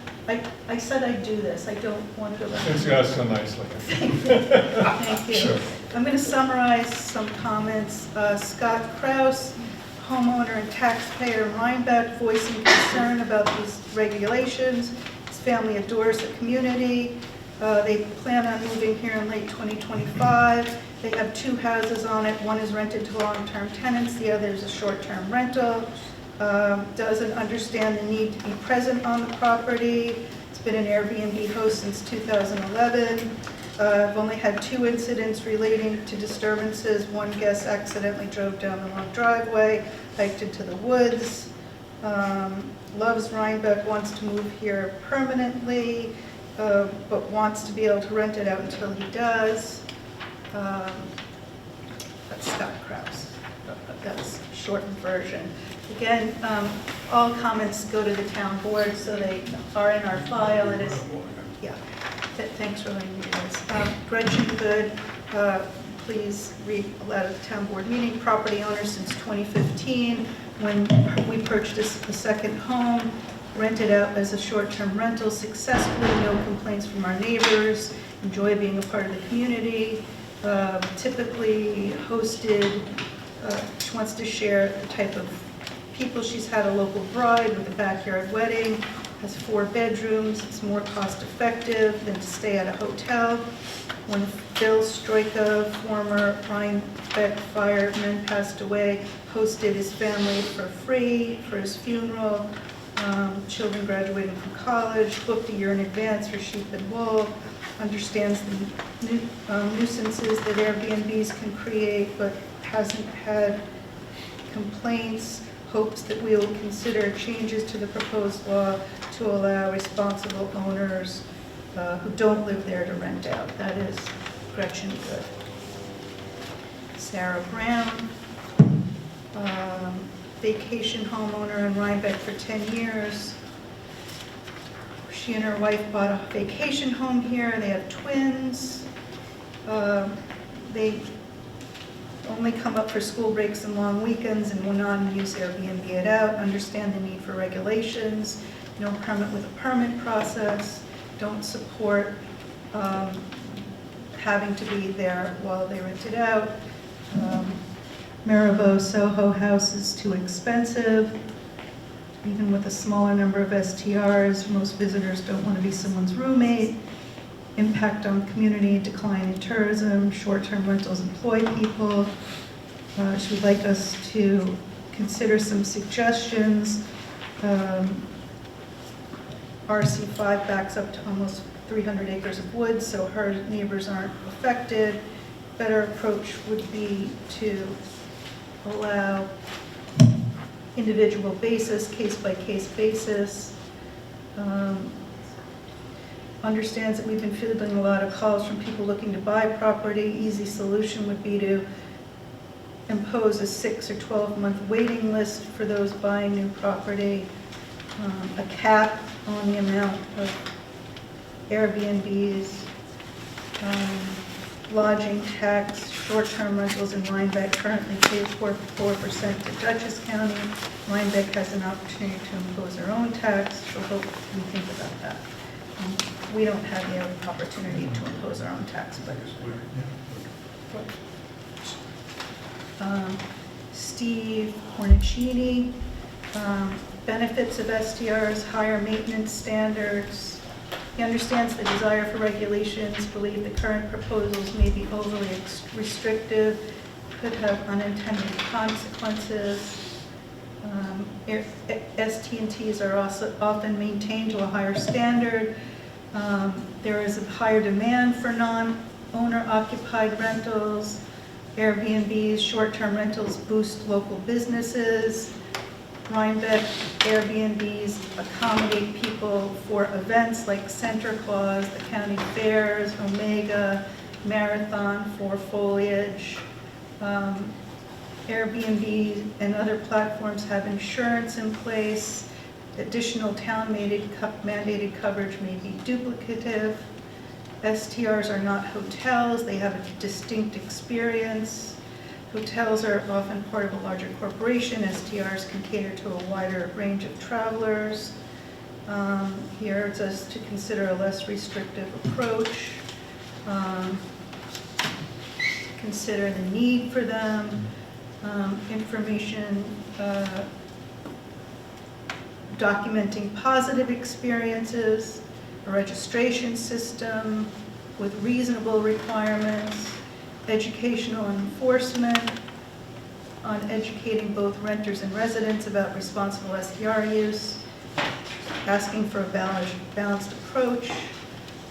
I said I'd do this. I don't want to go back. Since you asked so nicely. Thank you. Sure. I'm going to summarize some comments. Scott Kraus, homeowner and taxpayer in Rhinebeck, voicing concern about these regulations. His family adores the community. They plan on moving here in late 2025. They have 2 houses on it. One is rented to long-term tenants. The other is a short-term rental. Doesn't understand the need to be present on the property. It's been an Airbnb host since 2011. I've only had 2 incidents relating to disturbances. One guest accidentally drove down the wrong driveway, hiked into the woods. Loves Rhinebeck, wants to move here permanently, but wants to be able to rent it out until he does. That's Scott Kraus. That's a shortened version. Again, all comments go to the town board, so they are in our file. It is, yeah. Thanks for letting me do this. Gretchen Good, please read aloud at the town board meeting. Property owner since 2015, when we purchased the second home, rented out as a short-term rental successfully, no complaints from our neighbors, enjoy being a part of the community, typically hosted, she wants to share the type of people. She's had a local bride with a backyard wedding, has 4 bedrooms. It's more cost effective than to stay at a hotel. When Phil Stroika, former Rhinebeck fireman, passed away, hosted his family for free for his funeral. Children graduating from college, booked a year in advance for sheep and wool, understands the nuisances that Airbnbs can create, but hasn't had complaints, hopes that we will consider changes to the proposed law to allow responsible owners who don't live there to rent out. That is Gretchen Good. Sarah Brown, vacation homeowner in Rhinebeck for 10 years. She and her wife bought a vacation home here. They have twins. They only come up for school breaks and long weekends and will not use Airbnb it out. Understand the need for regulations. No permit with a permit process. Don't support having to be there while they rent it out. Maribou Soho house is too expensive. Even with a smaller number of STRs, most visitors don't want to be someone's roommate. Impact on community, decline in tourism, short-term rentals employ people. She would like us to consider some suggestions. RC5 backs up to almost 300 acres of woods, so her neighbors aren't affected. Better approach would be to allow individual basis, case-by-case basis. understands that we've been fielding a lot of calls from people looking to buy property. Easy solution would be to impose a 6 or 12-month waiting list for those buying new property, a cap on the amount of Airbnbs, lodging tax, short-term rentals in Rhinebeck currently pay 4% to Dutchess County. Rhinebeck has an opportunity to impose their own tax, so hope we think about that. We don't have the opportunity to impose our own tax, but Steve Cornicini, benefits of STRs, higher maintenance standards. He understands the desire for regulations, believe the current proposals may be overly restrictive, could have unintended consequences. ST&Ts are also often maintained to a higher standard. There is a higher demand for non-owner occupied rentals. Airbnbs, short-term rentals boost local businesses. Rhinebeck Airbnbs accommodate people for events like Center Claus, the county fairs, Omega, Marathon for foliage. Airbnb and other platforms have insurance in place. Additional town-mandated coverage may be duplicative. STRs are not hotels. They have a distinct experience. Hotels are often part of a larger corporation. STRs can cater to a wider range of travelers. Here it says to consider a less restrictive approach. Consider the need for them. Information documenting positive experiences, a registration system with reasonable requirements, educational enforcement on educating both renters and residents about responsible STR use, asking for a balanced approach,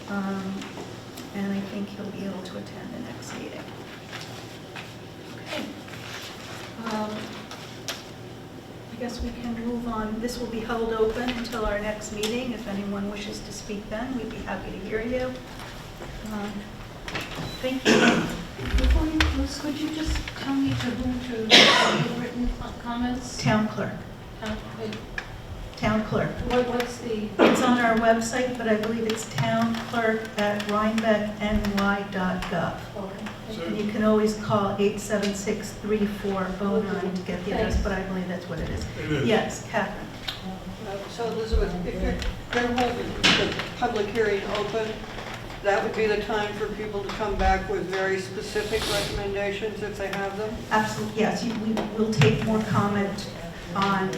and I think he'll be able to attend the next meeting. Okay. I guess we can move on. This will be held open until our next meeting. If anyone wishes to speak then, we'd be happy to hear you. Thank you. Before you close, could you just tell me to whom to write written comments? Town clerk. Town clerk. What's the? It's on our website, but I believe it's townclerk@rhinebeckny.gov. Okay. And you can always call 876-3409 to get the address, but I believe that's what it is. Yes, Catherine. So Elizabeth, if you're going to hold the public hearing open, that would be the time for people to come back with very specific recommendations if they have them? Absolutely, yes. We will take more comment on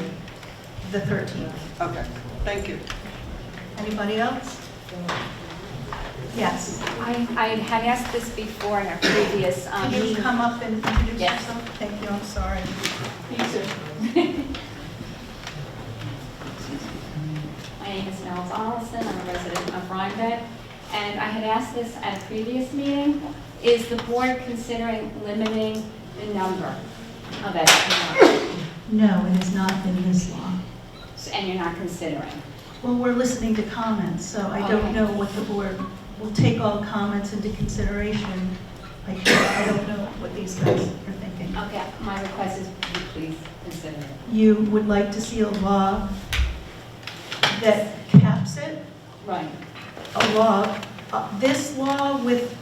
the 13th. Okay, thank you. Anybody else? Yes. I had asked this before in a previous Can you meeting. come up and introduce Yes. yourself? Thank you, I'm sorry. My name is Nels Allison, I'm a resident of Rhinebeck, and I had asked this at a previous meeting. Is the board considering limiting the number of STRs? No, it is not in this law. And you're not considering? Well, we're listening to comments, so I don't Okay. know what the board will take all comments into consideration. I don't know what these guys are thinking. Okay, my request is you please consider it. You would like to see a law that caps it? Right. A law, this law with,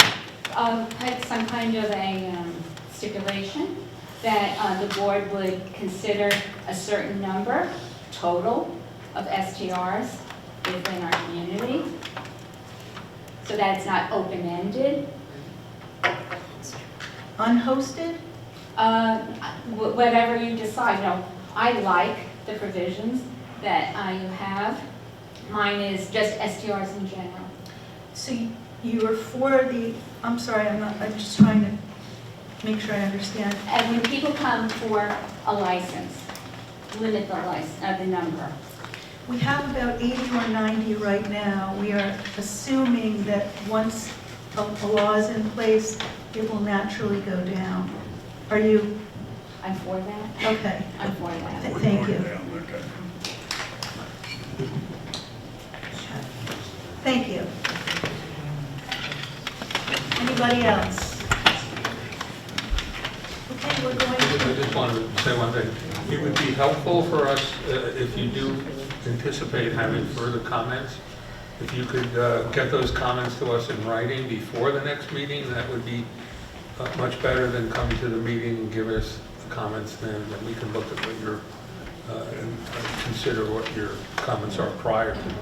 Had some kind of a stipulation that the board would consider a certain number total of STRs within our community, so that it's not open-ended. unhosted? Whatever you decide. No, I like the provisions that you have. Mine is just STRs in general. So you are for the, I'm sorry, I'm just trying to make sure I understand. And when people come for a license, limit the number. We have about 80 or 90 right now. We are assuming that once a law is in place, it will naturally go down. Are you? I'm for that. Okay. I'm for that. Thank you. Thank you. Anybody else? Okay, we're going I to, just wanted to say one thing. It would be helpful for us, if you do anticipate having further comments, if you could get those comments to us in writing before the next meeting, that would be much better than coming to the meeting and give us the comments then, and we can look at what your, and consider what your comments are prior to.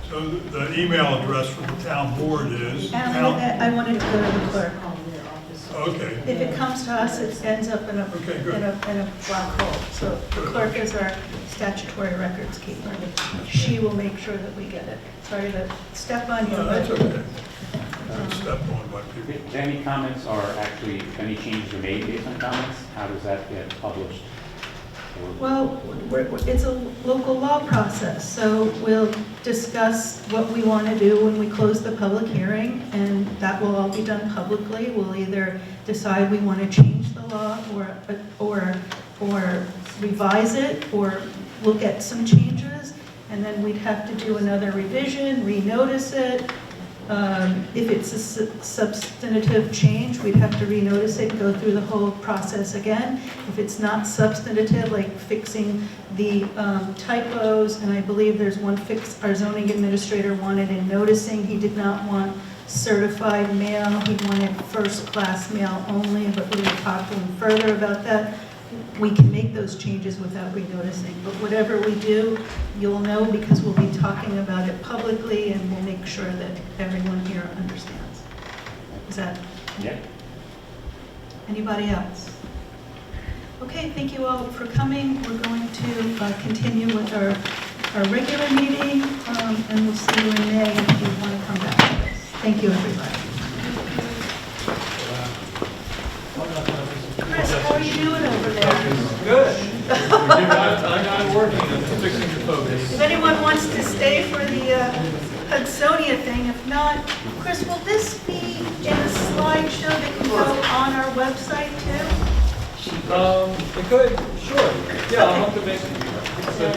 So the email address for the town board is I wanted to go to the clerk. Okay. If it comes to us, it ends up in a, Okay, good. in a black hole. So the clerk is our statutory records keeper. She will make sure that we get it. Sorry to step on you, No, but. that's okay. Step on by people. If any comments are actually, if any changes are made based on comments, how does that get published? Well, it's a local law process, so we'll discuss what we want to do when we close the public hearing, and that will all be done publicly. We'll either decide we want to change the law or revise it, or look at some changes, and then we'd have to do another revision, renotice it. If it's a substantive change, we'd have to renotice it, go through the whole process again. If it's not substantive, like fixing the typos, and I believe there's one fix our zoning administrator wanted in noticing. He did not want certified mail. He wanted first-class mail only, but we're going to talk to him further about that. We can make those changes without renoticing, but whatever we do, you'll know because we'll be talking about it publicly, and we'll make sure that everyone here understands. Is that? Yeah. Anybody else? Okay, thank you all for coming. We're going to continue with our regular meeting, and we'll see you in May if you want to come back to us. Thank you, everybody. Chris, how are you doing over there? Good. I got it working. I'm fixing the focus. If anyone wants to stay for the Hudsonia thing, if not, Chris, will this be in a slideshow that can go on our website too? It could, sure. Yeah, I'll have to make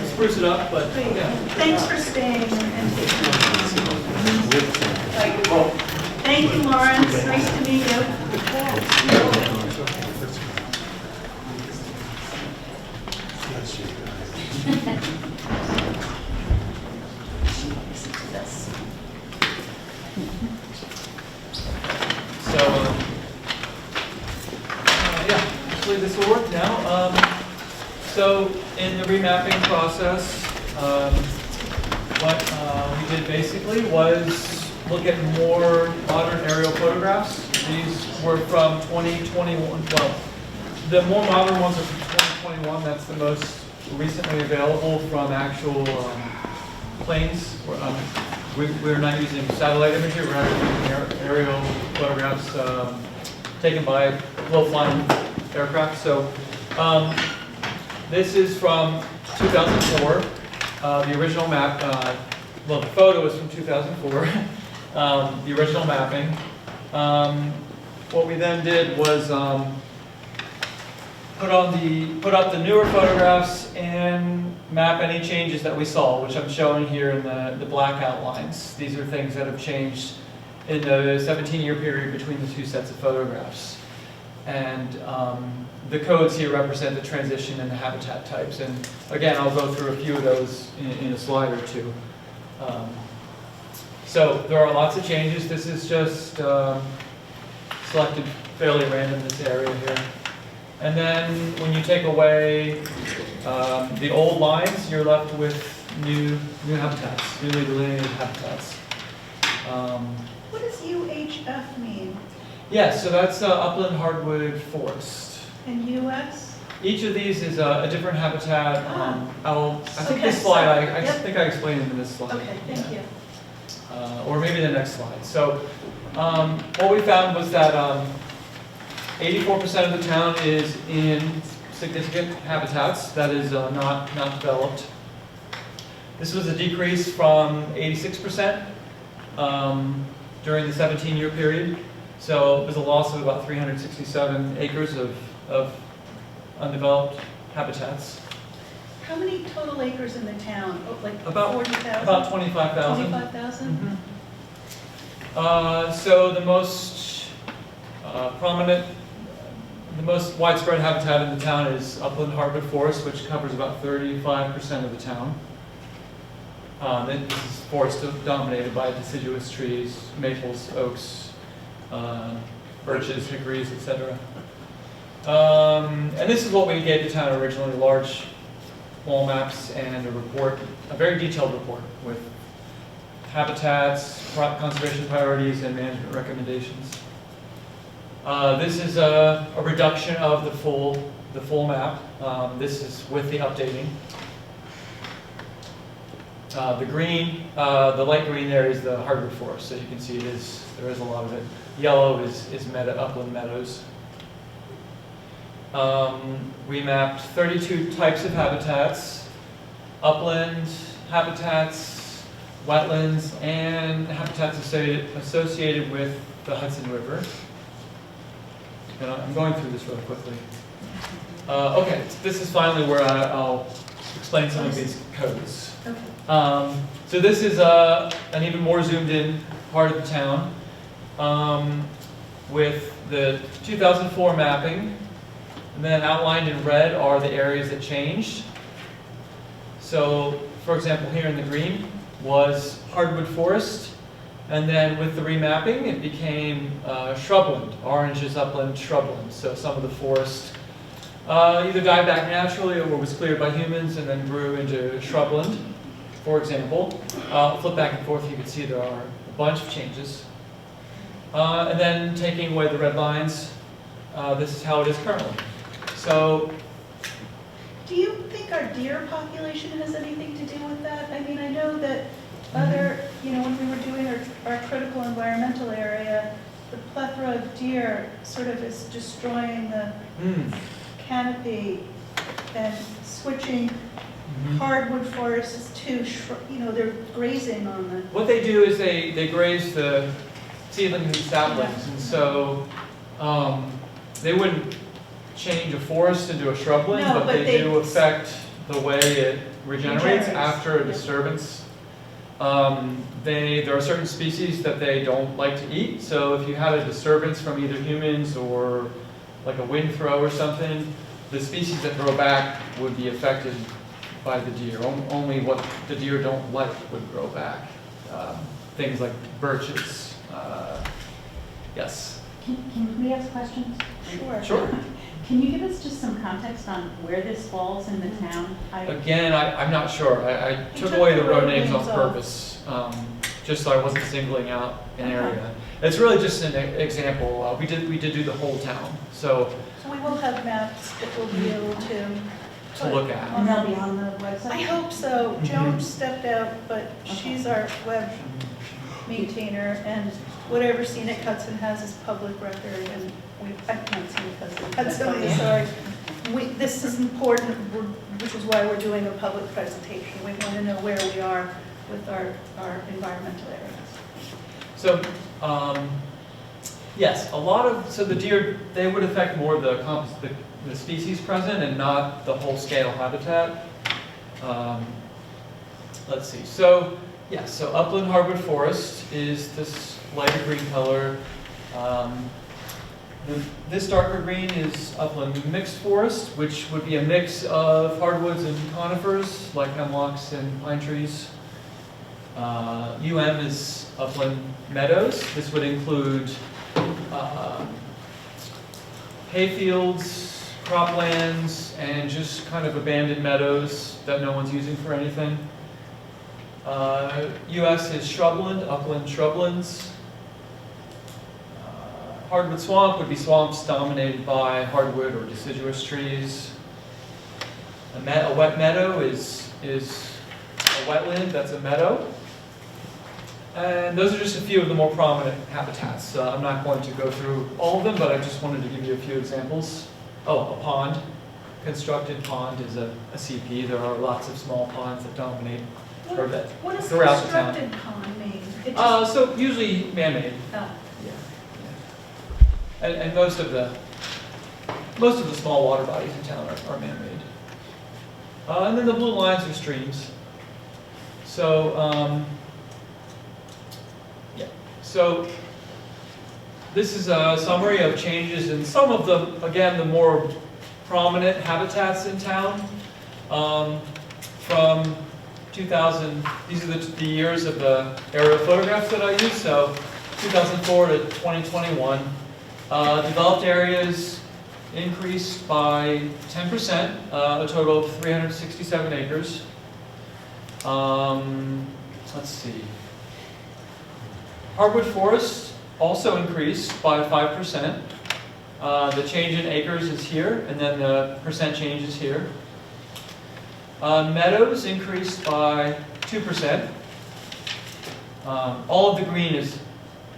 spruce it up, but Great. yeah. Thanks for staying and taking Thank you, Lawrence. Nice to meet you. So, yeah, hopefully this will work now. So, in the remapping process, what we did basically was look at more modern aerial photographs. These were from 2021. Well, the more modern ones are from 2021. That's the most recently available from actual planes. We're not using satellite imagery. We're actually using aerial photographs taken by low-flying aircraft. So this is from 2004. The original map, well, the photo is from 2004. The original mapping. What we then did was put up the newer photographs and map any changes that we saw, which I'm showing here in the black outlines. These are things that have changed in the 17-year period between the two sets of photographs. And the codes here represent the transition in the habitat types. And again, I'll go through a few of those in a slide or two. So there are lots of changes. This is just selected fairly random, this area here. And then when you take away the old lines, you're left with new habitats, newly delineated habitats. What does UHF mean? Yes, so that's upland hardwood forest. And US? Each of these is a different habitat. I think Okay, this slide, I yep. think I explained it in this slide. Okay, thank you. Or maybe the next slide. So what we found was that 84% of the town is in significant habitats, that is not developed. This was a decrease from 86% during the 17-year period. So it was a loss of about 367 acres of undeveloped habitats. How many total acres in the town? Oh, like About 40,000? About 25,000. 25,000? So the most Prominent, the most widespread habitat in the town is upland hardwood forest, which covers about 35% of the town. And this is forest dominated by deciduous trees, maples, oaks, birches, hickories, etc. And this is what we gave the town originally, large wall maps and a report, a very detailed report with habitats, conservation priorities, and management recommendations. This is a reduction of the full map. This is with the updating. The green, the light green there is the hardwood forest, so you can see there is a lot of it. Yellow is upland meadows. We mapped 32 types of habitats, upland habitats, wetlands, and habitats associated with the Hudson River. And I'm going through this really quickly. Okay, this is finally where I'll explain some of these codes. Okay. So this is an even more zoomed in part of the town with the 2004 mapping. And then outlined in red are the areas that changed. So, for example, here in the green was hardwood forest. And then with the remapping, it became shrubland. Orange is upland, shrubland. So some of the forest either died back naturally or was cleared by humans and then grew into shrubland, for example. Flip back and forth, you can see there are a bunch of changes. And then taking away the red lines, this is how it is currently. So, Do you think our deer population has anything to do with that? I mean, I know that other, when we were doing our critical environmental area, the plethora of deer sort of is destroying the canopy and switching hardwood forests to, they're grazing on the... What they do is they graze the seedlings and saplings, and so they wouldn't change a forest into a shrubland, No, but but they do affect the way it regenerates Regenerates, after a yeah. disturbance. There are certain species that they don't like to eat, so if you had a disturbance from either humans or like a wind throw or something, the species that grow back would be affected by the deer. Only what the deer don't like would grow back. Things like birches. Yes? Can we ask questions? Sure. Sure. Can you give us just some context on where this falls in the town? Again, I'm not sure. I took away the road names on purpose, just so I wasn't singling out an area. It's really just an example. We did do the whole town, so we will have maps that we'll be able to look at. And they'll be on the website? I hope so. Joan stepped out, but she's our web maintainer, and whatever Scenic Hudson has is public record, and not Scenic Hudson, sorry. This is important, which is why we're doing a public presentation. We want to know where we are with our environmental areas. So, yes, so the deer, they would affect more of the species present and not the whole scale habitat. Let's see, so upland hardwood forest is this lighter green color. This darker green is upland mixed forest, which would be a mix of hardwoods and conifers, like hemlocks and pine trees. UM is upland meadows. This would include hayfields, croplands, and just kind of abandoned meadows that no one's using for anything. US is shrubland, upland shrublands. Hardwood swamp would be swamps dominated by hardwood or deciduous trees. A wet meadow is a wetland, that's a meadow. And those are just a few of the more prominent habitats. I'm not going to go through all of them, but I just wanted to give you a few examples. Oh, a pond. Constructed pond is a CP. There are lots of small ponds that dominate What does throughout the town. constructed pond mean? So usually man-made. And most of the small water bodies in town are man-made. And then the blue lines are streams. So, this is a summary of changes in some of the, again, the more prominent habitats in town. From 2000, these are the years of the aerial photographs that I used, so 2004 to 2021. Developed areas increased by 10%, a total of 367 acres. Let's see. Hardwood forest also increased by 5%. The change in acres is here, and then the percent change is here. Meadows increased by 2%. All of the green is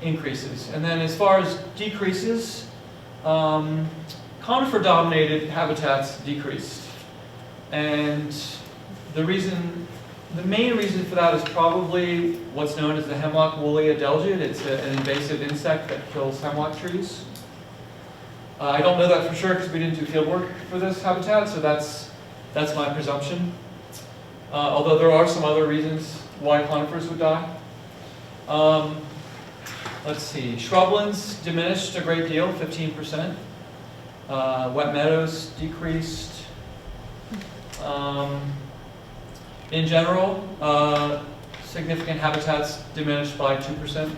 increases. And then as far as decreases, conifer-dominated habitats decreased. And the main reason for that is probably what's known as the hemlock woolly adelgid. It's an invasive insect that kills hemlock trees. I don't know that for sure because we didn't do field work for this habitat, so that's my presumption. Although there are some other reasons why conifers would die. Let's see, shrublands diminished a great deal, 15%. Wet meadows decreased. In general, significant habitats diminished by 2%.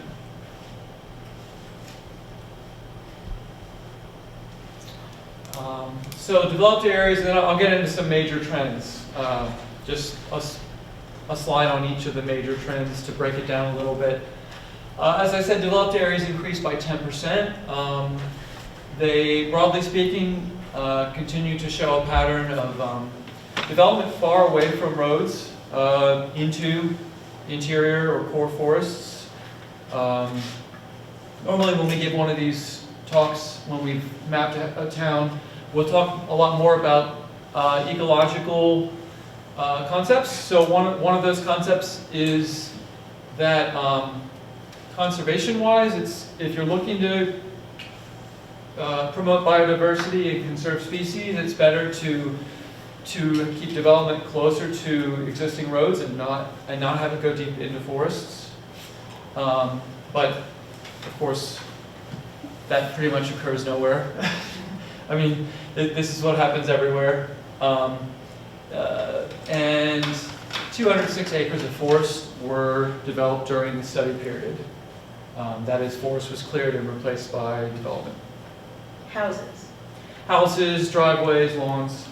So developed areas, and then I'll get into some major trends. Just a slide on each of the major trends to break it down a little bit. As I said, developed areas increased by 10%. They, broadly speaking, continue to show a pattern of development far away from roads into interior or core forests. Normally when we give one of these talks, when we've mapped a town, we'll talk a lot more about ecological concepts. So one of those concepts is that conservation-wise, if you're looking to promote biodiversity and conserve species, it's better to keep development closer to existing roads and not have it go deep into forests. But of course, that pretty much occurs nowhere. I mean, this is what happens everywhere. And 206 acres of forest were developed during the study period. That is, forest was cleared and replaced by development. Houses. Houses, driveways, lawns.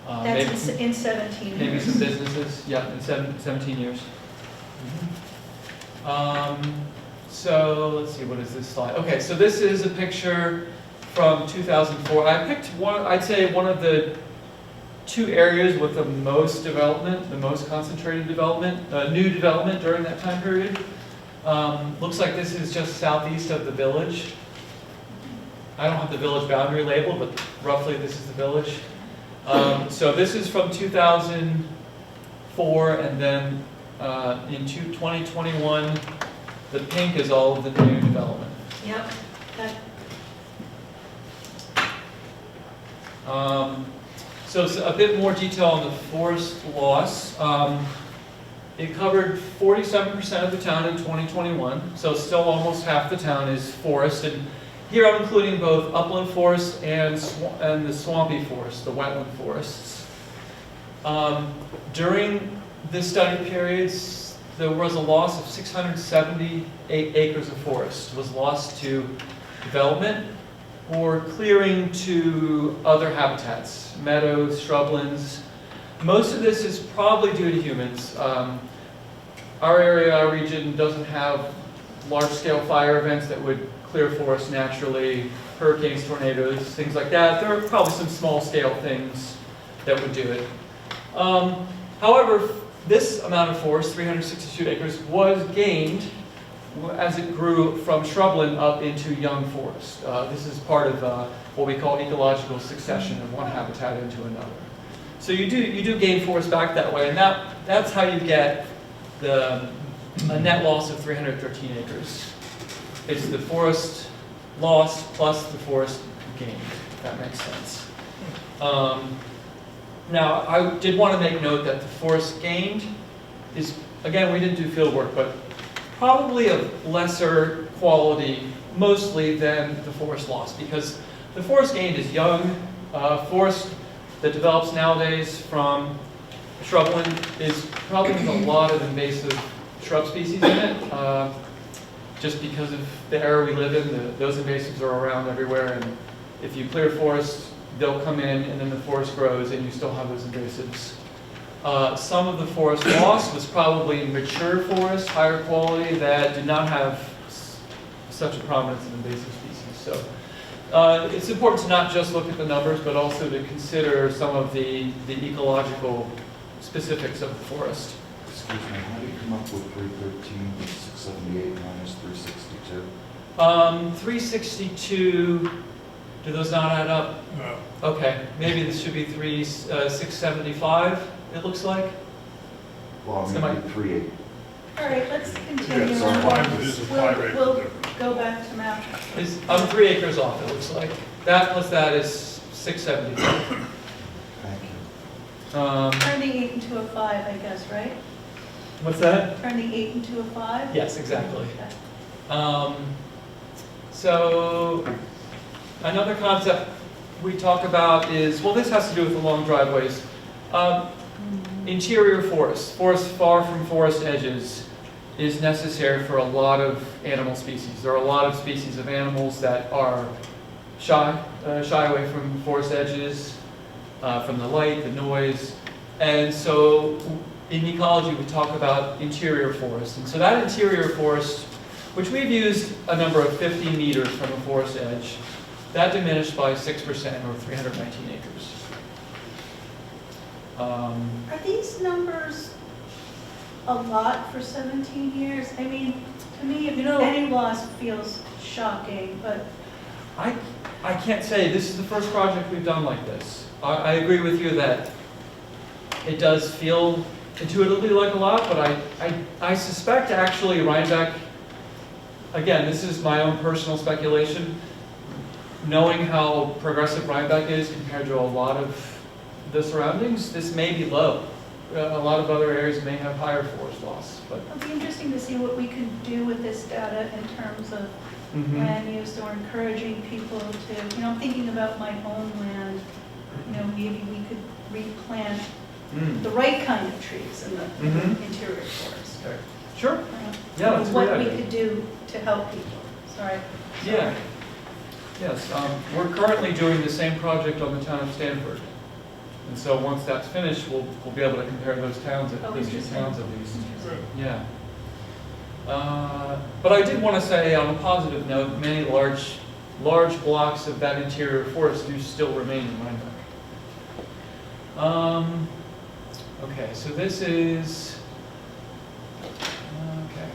That's in 17 years. Maybe some businesses, yeah, in 17 years. So let's see, what is this slide? Okay, so this is a picture from 2004. I picked one, I'd say one of the two areas with the most development, the most concentrated development, new development during that time period. Looks like this is just southeast of the village. I don't have the village boundary labeled, but roughly this is the village. So this is from 2004, and then in 2021, the pink is all of the new development. Yep. So it's a bit more detail on the forest loss. It covered 47% of the town in 2021, so still almost half the town is forest. And here I'm including both upland forest and the swampy forest, the wetland forests. During this study periods, there was a loss of 678 acres of forest was lost to development or clearing to other habitats, meadows, shrublands. Most of this is probably due to humans. Our area, our region doesn't have large-scale fire events that would clear forests naturally, hurricanes, tornadoes, things like that. There are probably some small-scale things that would do it. However, this amount of forest, 362 acres, was gained as it grew from shrubland up into young forest. This is part of what we call ecological succession of one habitat into another. So you do gain forest back that way, and that's how you get a net loss of 313 acres. It's the forest lost plus the forest gained, if that makes sense. Now, I did want to make note that the forest gained is, again, we didn't do field work, but probably of lesser quality, mostly than the forest loss, because the forest gained is young. Forest that develops nowadays from shrubland is probably has a lot of invasive shrub species in it, just because of the era we live in. Those invasives are around everywhere, and if you clear forest, they'll come in, and then the forest grows, and you still have those invasives. Some of the forest loss was probably mature forest, higher quality, that did not have such a prominence in invasive species. So it's important to not just look at the numbers, but also to consider some of the ecological specifics of the forest. Excuse me, how do you come up with 313, 678 minus 362? 362, do those not add up? No. Okay, maybe this should be 675, it looks like. Well, So maybe 38. All right, let's continue. Yeah, on. sorry. It is a 5 acre We'll difference. go back to map. I'm 3 acres off, it looks like. That plus that is 675. Thank you. Turn the 8 into a 5, I guess, right? What's that? Turn the 8 into a 5? Yes, exactly. Okay. So another concept we talk about is, well, this has to do with the long driveways. Interior forests, forests far from forest edges, is necessary for a lot of animal species. There are a lot of species of animals that are shy away from forest edges, from the light, the noise. And so in ecology, we talk about interior forests. And so that interior forest, which we've used a number of 50 meters from a forest edge, that diminished by 6%, or 319 acres. Are these numbers a lot for 17 years? I mean, to me, any loss feels shocking, but... I can't say. This is the first project we've done like this. I agree with you that it does feel intuitively like a lot, but I suspect actually Rhinebeck, again, this is my own personal speculation, knowing how progressive Rhinebeck is compared to a lot of the surroundings, this may be low. A lot of other areas may have higher forest loss. But It'll be interesting to see what we can do with this data in terms of land use, or encouraging people to, I'm thinking about my own land, maybe we could replant the right kind of trees in the interior forest. Okay. Sure. Yeah, that's a what great we idea. could do to help people. Sorry. Yeah. Yes, we're currently doing the same project on the town of Stanford. And so once that's finished, we'll be able to compare those towns, those two towns at least. Yeah. But I did want to say, on a positive note, many large blocks of that interior forest do still remain in Rhinebeck. Okay, so this is, okay,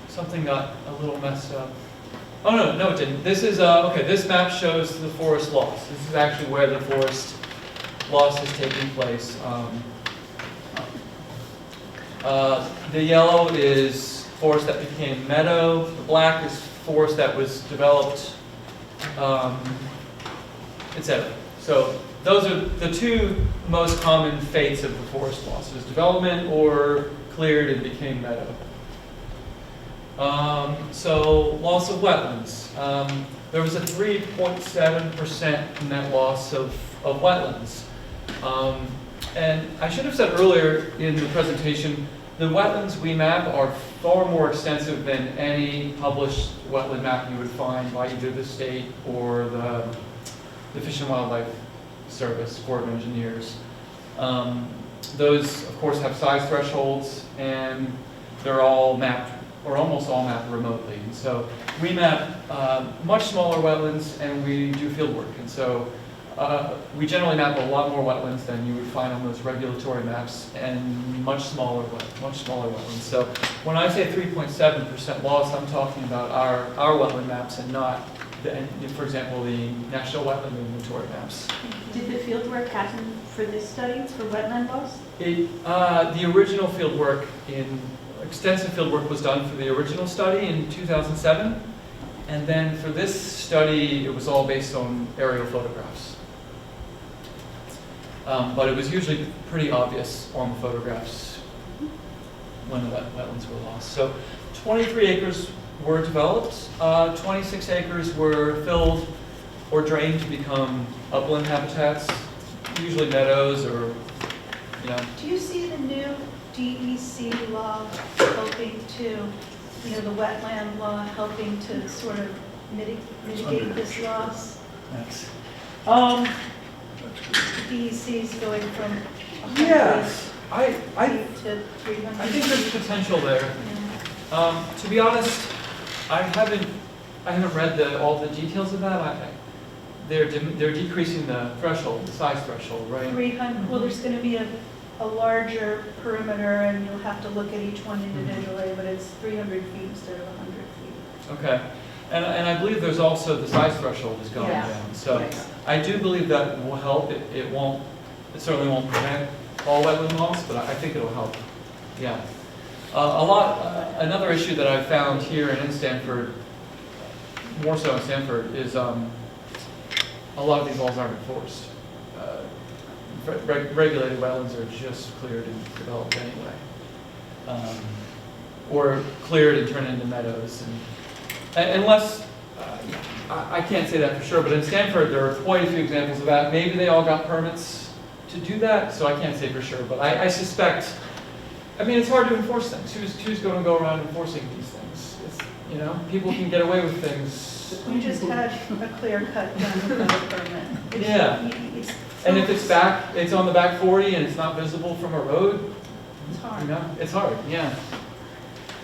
something got a little messed up. Oh, no, it didn't. This is, okay, this map shows the forest loss. This is actually where the forest loss is taking place. The yellow is forest that became meadow. The black is forest that was developed, etc. So those are the two most common fates of the forest losses: development or cleared and became meadow. So loss of wetlands. There was a 3.7% net loss of wetlands. And I should have said earlier in the presentation, the wetlands we map are far more extensive than any published wetland map you would find by either the state or the Fish and Wildlife Service, Corps of Engineers. Those, of course, have size thresholds, and they're all mapped, or almost all mapped remotely. And so we map much smaller wetlands, and we do field work. And so we generally map a lot more wetlands than you would find on those regulatory maps, and much smaller wetlands. So when I say 3.7% loss, I'm talking about our wetland maps, and not, for example, the National Wetland Inventory maps. Did the fieldwork happen for this study, for wetland loss? The original field work, extensive field work was done for the original study in 2007, and then for this study, it was all based on aerial photographs. But it was usually pretty obvious on the photographs when the wetlands were lost. So 23 acres were developed. 26 acres were filled or drained to become upland habitats, usually meadows or, you know. Do you see the new DEC law helping to, the wetland law helping to sort of mitigate this loss? Thanks. DEC is going from 100 Yes, I to 300. I think there's potential there. To be honest, I haven't read all the details of that. They're decreasing the threshold, the size threshold, right? 300. Well, there's going to be a larger perimeter, and you'll have to look at each one individually, but it's 300 feet instead of 100 feet. Okay, and I believe there's also the size threshold is going down. So I do believe that will help. It certainly won't prevent all wetland loss, but I think it'll help. Yeah. Another issue that I found here and in Stanford, more so in Stanford, is a lot of these laws aren't enforced. Regulated wetlands are just cleared and developed anyway, or cleared and turned into meadows. And unless, I can't say that for sure, but in Stanford there are quite a few examples of that. Maybe they all got permits to do that, so I can't say for sure, but I suspect. I mean, it's hard to enforce things. Who's going to go around enforcing these things? People can get away with things. You just had a clear cut done without a permit. And if it's on the back 40 and it's not visible from a road, it's hard. It's hard, yeah.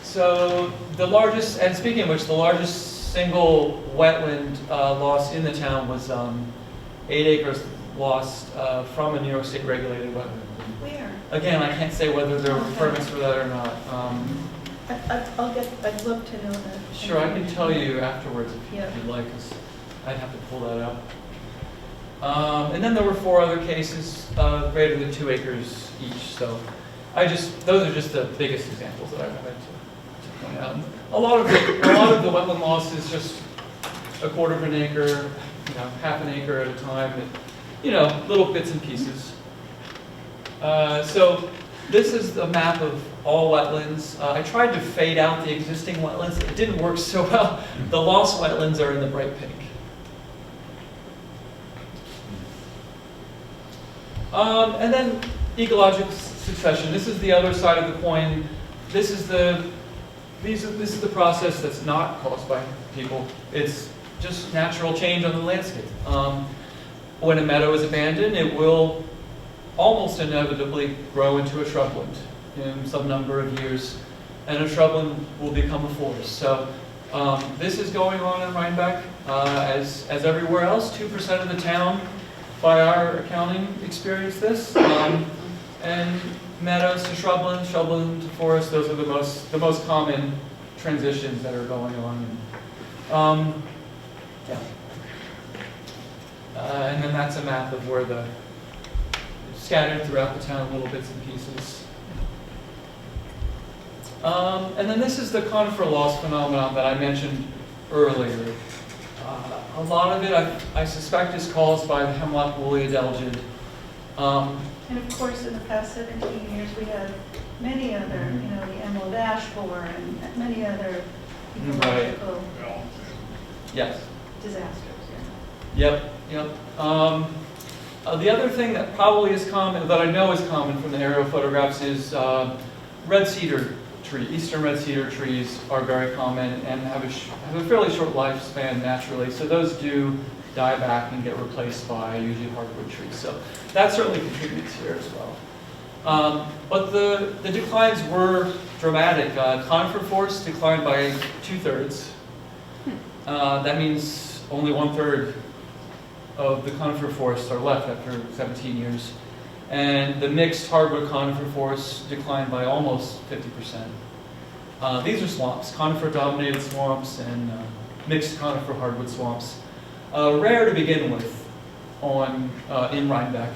So the largest, and speaking of which, the largest single wetland loss in the town was 8 acres lost from a New York State regulated wetland. Where? Again, I can't say whether there were permits for that or not. I'd love to know that. Sure, I can tell you afterwards if Yeah. you'd like, because I'd have to pull that up. And then there were 4 other cases greater than 2 acres each. So those are just the biggest examples that I wanted to point out. A lot of the wetland loss is just a quarter of an acre, half an acre at a time. Little bits and pieces. So this is a map of all wetlands. I tried to fade out the existing wetlands. It didn't work so well. The lost wetlands are in the bright pink. And then ecological succession. This is the other side of the coin. This is the process that's not caused by people. It's just natural change on the landscape. When a meadow is abandoned, it will almost inevitably grow into a shrubland in some number of years, and a shrubland will become a forest. So this is going on in Rhinebeck as everywhere else. 2% of the town, by our accounting, experience this. And meadows to shrubland, shrubland to forest, those are the most common transitions that are going on. And then that's a map of where scattered throughout the town, little bits and pieces. And then this is the conifer loss phenomenon that I mentioned earlier. A lot of it, I suspect, is caused by the hemlock woolly adelgid. And of course, in the past 17 years, we had many other, the emerald ash borer and many other ecological disasters. Yep. The other thing that probably is common, that I know is common from the aerial photographs, is red cedar tree. Eastern red cedar trees are very common and have a fairly short lifespan naturally. So those do die back and get replaced by usually hardwood trees. So that certainly contributes here as well. But the declines were dramatic. Conifer forests declined by 2/3. That means only 1/3 of the conifer forests are left after 17 years. And the mixed hardwood conifer forests declined by almost 50%. These are swamps, conifer-dominated swamps and mixed conifer hardwood swamps. Rare to begin with in Rhinebeck.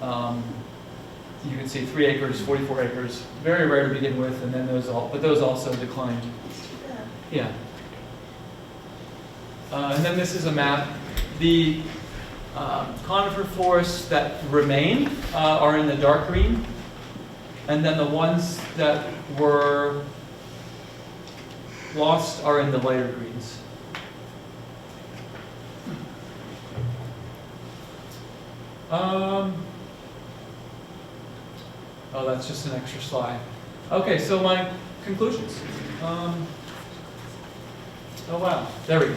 You can see 3 acres, 44 acres, very rare to begin with, and then those also declined. Yeah. And then this is a map. The conifer forests that remain are in the dark green, and then the ones that were lost are in the lighter greens. Oh, that's just an extra slide. Okay, so my conclusions. Oh wow, there we go.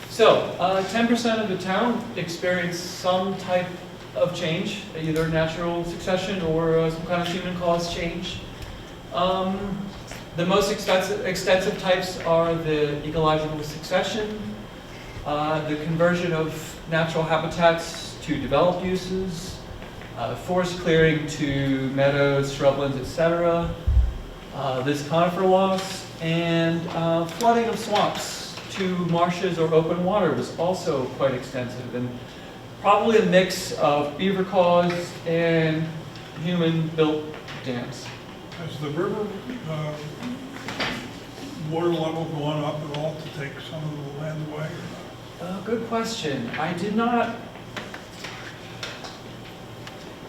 So, 10% of the town experienced some type of change, either natural succession or some kind of human-caused change. The most extensive types are the ecological succession, the conversion of natural habitats to developed uses, forest clearing to meadows, shrublands, etc. This conifer loss, and flooding of swamps to marshes or open water was also quite extensive, and probably a mix of beaver-caused and human-built dams. Has the river water level gone up at all to take some of the land away? Good question. I did not.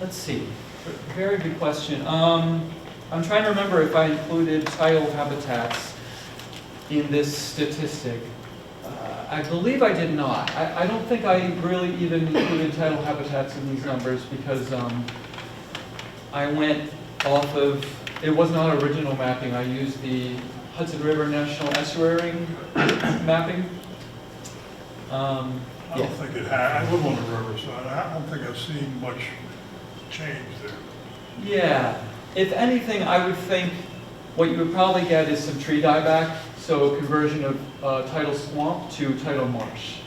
Let's see. Very good question. I'm trying to remember if I included tidal habitats in this statistic. I believe I did not. I don't think I really even included tidal habitats in these numbers because I went off of, it was not original mapping. I used the Hudson River National Estuary mapping. I don't think it had. I live on the riverside. I don't think I've seen much change there. Yeah. If anything, I would think what you would probably get is some tree dieback, so a conversion of tidal swamp to tidal marsh,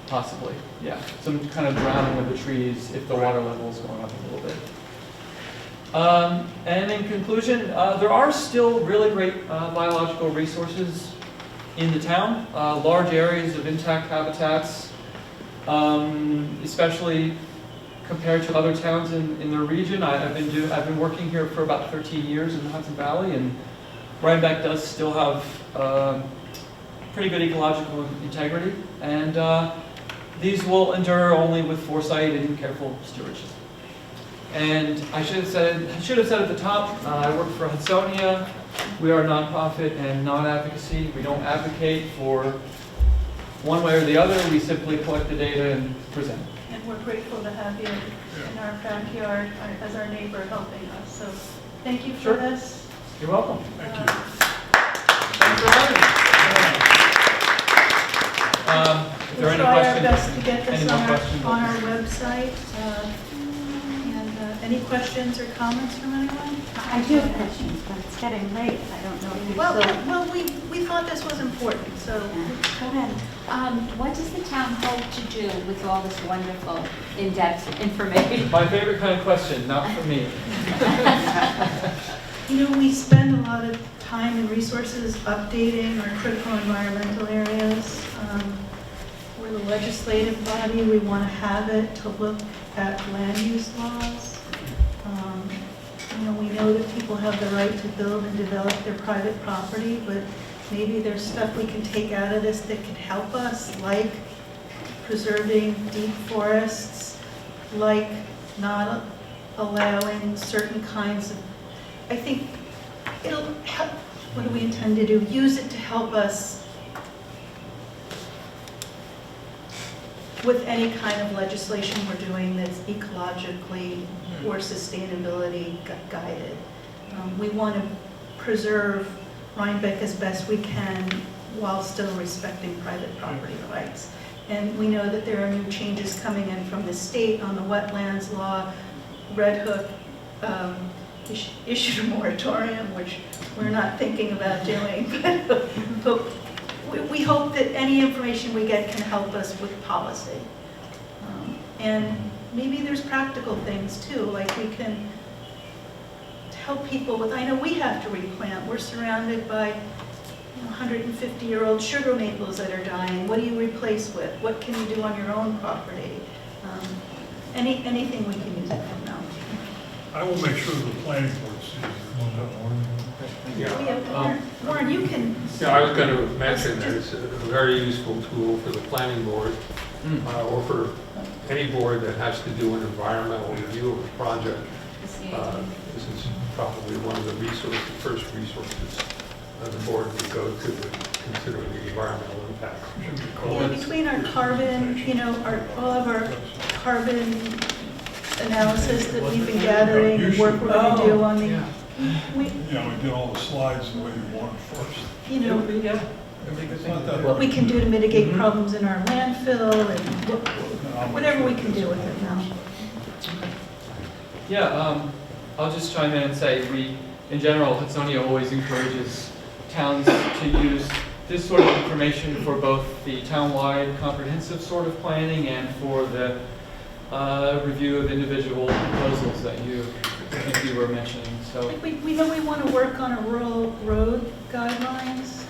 possibly. Yeah, some kind of drowning of the trees if the water level is going up a little bit. And in conclusion, there are still really great biological resources in the town, large areas of intact habitats, especially compared to other towns in the region. I've been working here for about 13 years in the Hudson Valley, and Rhinebeck does still have pretty good ecological integrity, and these will endure only with foresight and careful stewardship. And I should have said at the top, I work for Hudsonia. We are a nonprofit and non-advocacy. We don't advocate for one way or the other. We simply collect the data and present. And we're grateful to have you in our backyard as our neighbor helping us. So thank you for this. You're welcome. Thank you. Thanks for having me. If there are any We'll try our questions, best to get this any more questions? on our website. Any questions or comments from anyone? I do have questions, but it's getting late. I don't know if you Well, we thought this was important, so. Go ahead. What does the town hope to do with all this wonderful, in-depth information? My favorite kind of question, not for me. You know, we spend a lot of time and resources updating our critical environmental areas. We're the legislative body. We want to have it to look at land use laws. You know, we know that people have the right to build and develop their private property, but maybe there's stuff we can take out of this that can help us, like preserving deep forests, like not allowing certain kinds of, I think it'll help, what do we intend to do? Use it to help us with any kind of legislation we're doing that's ecologically or sustainability guided. We want to preserve Rhinebeck as best we can while still respecting private property rights. And we know that there are new changes coming in from the state on the wetlands law. Red Hook issued a moratorium, which we're not thinking about doing. But we hope that any information we get can help us with policy. And maybe there's practical things too, like we can help people with, I know we have to replant. We're surrounded by 150-year-old sugar maples that are dying. What do you replace with? What can you do on your own property? Anything we can use it from now. I will make sure the planning board sees it. Yeah. Warren, you can. Yeah, I was going to mention that it's a very useful tool for the planning board or for any board that has to do an environmental review of a project. This is probably one of the first resources the board could go to considering the environmental impact. Between our carbon, all of our carbon analysis that we've been gathering and work we're going to do on the, we did all the slides the way you wanted first. What we can do to mitigate problems in our landfill and whatever we can do with it now. Yeah, I'll just chime in and say in general, Hudsonia always encourages towns to use this sort of information for both the town-wide comprehensive sort of planning and for the review of individual proposals that I think you were mentioning. So We know we want to work on a rural road guidelines,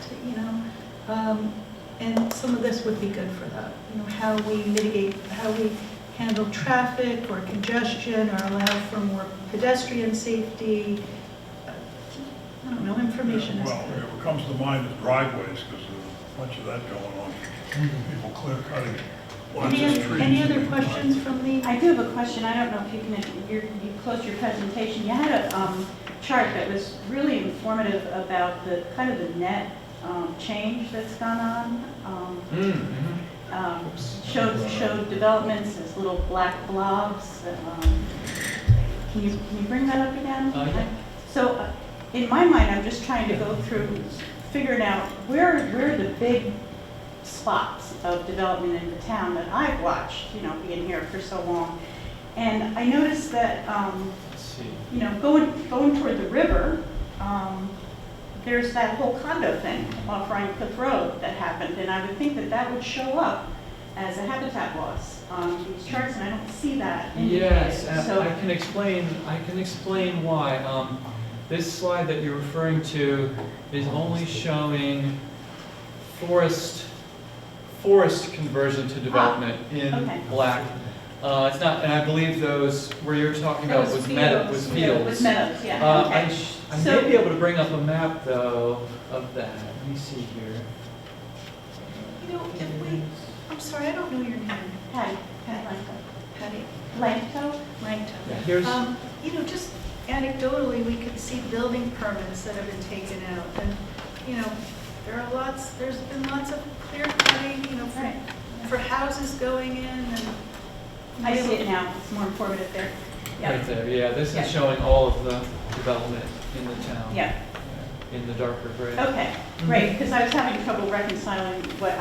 and some of this would be good for that. How we mitigate, how we handle traffic or congestion or allow for more pedestrian safety. I don't know, information is Well, good. what comes to mind is driveways, because there's a bunch of that going on. People clear cutting lots of trees. Any other questions from the? I do have a question. I don't know if you can, you closed your presentation. You had a chart that was really informative about the kind of the net change that's gone on. Showed developments as little black blobs. Can you bring that up again? Yeah. So in my mind, I'm just trying to go through, figuring out where are the big spots of development in the town that I've watched, being here for so long. And I noticed that, let's see. going toward the river, there's that whole condo thing off Rhinecliff Road that happened, and I would think that that would show up as a habitat loss on these charts, and I don't see that indicated. Yes, So, I can explain why. This slide that you're referring to is only showing forest conversion to development in black. It's not, and I believe those where you're talking about was fields. It was meadows, yeah. Okay. I may be able to bring up a map though of that. Let me see here. I'm sorry, I don't know your name. Patty. Patty. Langto? Langto. Yeah, here's. Just anecdotally, we could see building permits that have been taken out, and there's been lots of clear cutting, for houses going in, and I see it now. It's more informative there. Yep. Right there, yeah. This Yep. is showing all of the development in the town. Yeah. In the darker gray. Okay, great, because I was having trouble reconciling what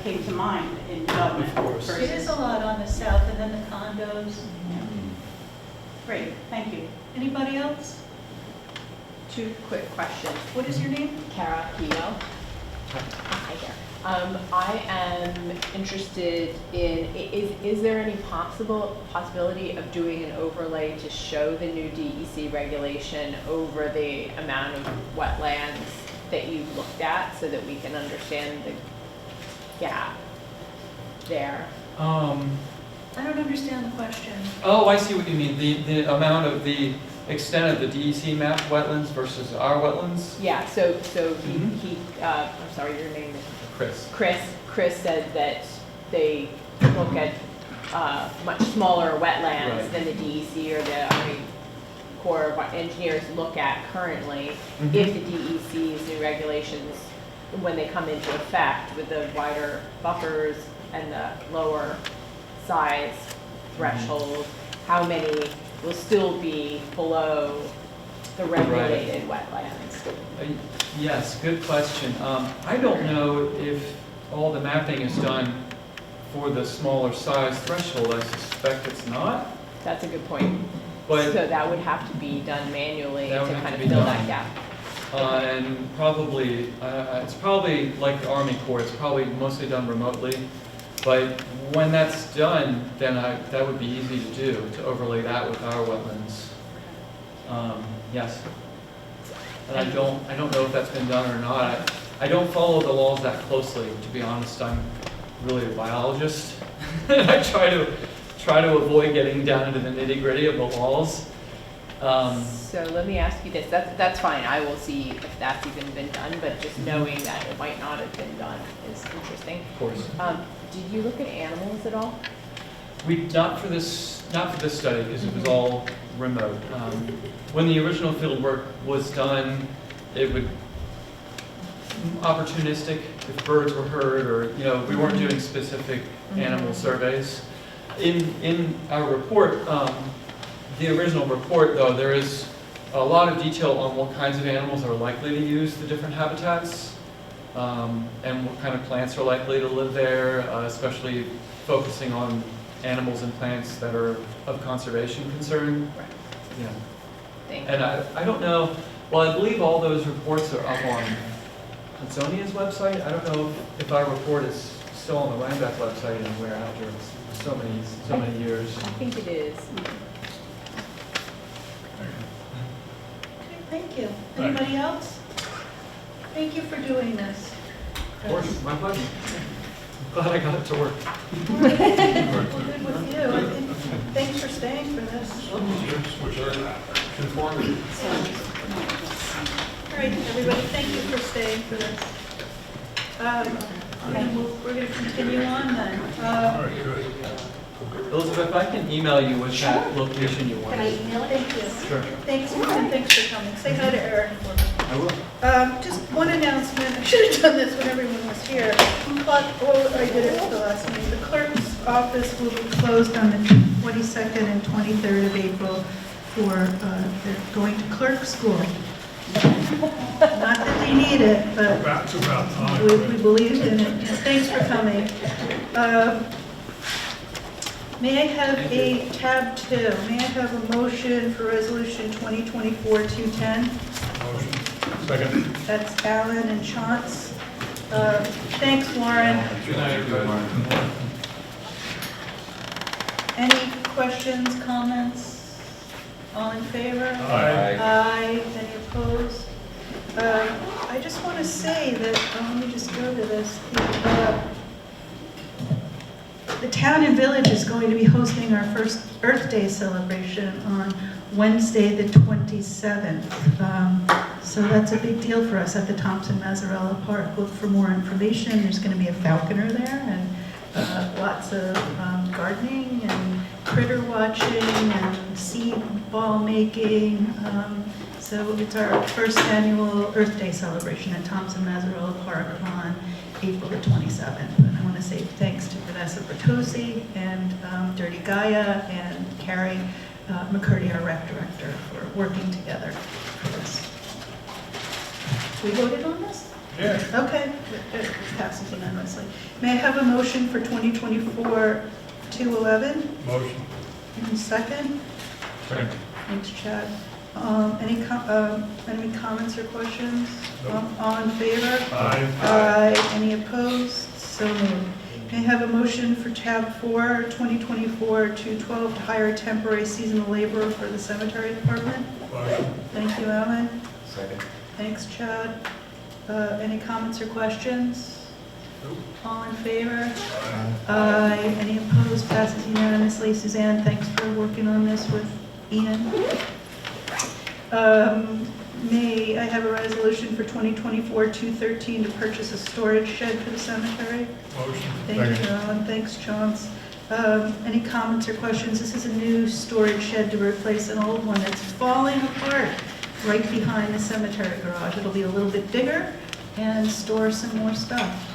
came to mind in development. Of course. versus- it is a lot on the south, and then the condos. Great, thank you. Anybody else? Two quick questions. What is your name? Kara Keto. Hi there. I am interested in, is there any possibility of doing an overlay to show the new DEC regulation over the amount of wetlands that you've looked at so that we can understand the gap there? I don't understand the question. Oh, I see what you mean. The amount of the extent of the DEC map wetlands versus our wetlands? Yeah, so he I'm sorry, your name is? Chris said that they look at much smaller wetlands than the DEC or the Army Corps of Engineers look at currently. If the DEC's new regulations, when they come into effect with the wider buffers and the lower size threshold, how many will still be below the regulated wetlands? Yes, good question. I don't know if all the mapping is done for the smaller size threshold. I suspect it's not. That's a good point. But so that would have to be done manually to kind of be fill done. that gap. And probably, it's probably like the Army Corps, it's probably mostly done remotely. But when that's done, then that would be easy to do, to overlay that with our wetlands. Yes. And I don't know if that's been done or not. I don't follow the laws that closely, to be honest. I'm really a biologist. I try to avoid getting down into the nitty-gritty of the laws. So let me ask you this. That's fine. I will see if that's even been done, but just knowing that it might not have been done is interesting. Of course. Did you look at animals at all? Not for this study, because it was all remote. When the original field work was done, it would opportunistic if birds were heard or, you know, we weren't doing specific animal surveys. In our report, the original report though, there is a lot of detail on what kinds of animals are likely to use the different habitats and what kind of plants are likely to live there, especially focusing on animals and plants that are of conservation concern. Right. Yeah. Thank And I don't know, well, I believe all those reports are up on Hudsonia's website. I don't know if our report is still on the Rhinebeck website anywhere after so many years. I think it is. Okay, thank you. Anybody else? Thank you for doing this. Of course, my pleasure. Glad I got it to work. Well, good with you. I think, thanks for staying for this. All right, everybody, thank you for staying for this. And we're going to continue on then. Elizabeth, if I can email you with that location you want. Can I email it? Thank you. Sure. Thanks, and thanks for coming. Say hi to Eric for me. I will. Just one announcement, I should have done this when everyone was here. Well, I did it at the last meeting. The clerk's office will be closed on the 22nd and 23rd of April for, they're going to clerk school. Not that they need it, but That's about time. we believe in it. And thanks for coming. May I have a tab 2? May I have a motion for resolution 2024-210? Motion. Second. That's Alan and Chance. Thanks, Warren. Good night, everybody. Any questions, comments? All in favor? Aye. Aye. Any opposed? I just want to say that, let me just go to this. The town and village is going to be hosting our first Earth Day celebration on Wednesday, the 27th. So that's a big deal for us at the Thompson Mazzarella Park. Look for more information. There's going to be a falconer there and lots of gardening and critter watching and seed ball making. So it's our first annual Earth Day celebration at Thompson Mazzarella Park on April the 27th. And I want to say thanks to Vanessa Bertozzi and Dirty Gaia and Carrie McCurdy, our rec director, for working together for this. We voted on this? Yeah. Okay, it passes unanimously. May I have a motion for 2024-211? Motion. And second? Second. Thanks, Chad. Any comments or questions? Nope. All in favor? Aye. Aye. Any opposed? So moved. May I have a motion for tab 4, 2024-212, to hire a temporary seasonal laborer for the cemetery department? Motion. Thank you, Alan. Second. Thanks, Chad. Any comments or questions? Nope. All in favor? Aye. Aye. Any opposed? Passes unanimously. Suzanne, thanks for working on this with Ian. May I have a resolution for 2024-213 to purchase a storage shed for the cemetery? Motion. Thank you, Alan. Thanks, Chance. Any comments or questions? This is a new storage shed to replace an old one that's falling apart right behind the cemetery garage. It'll be a little bit bigger and store some more stuff.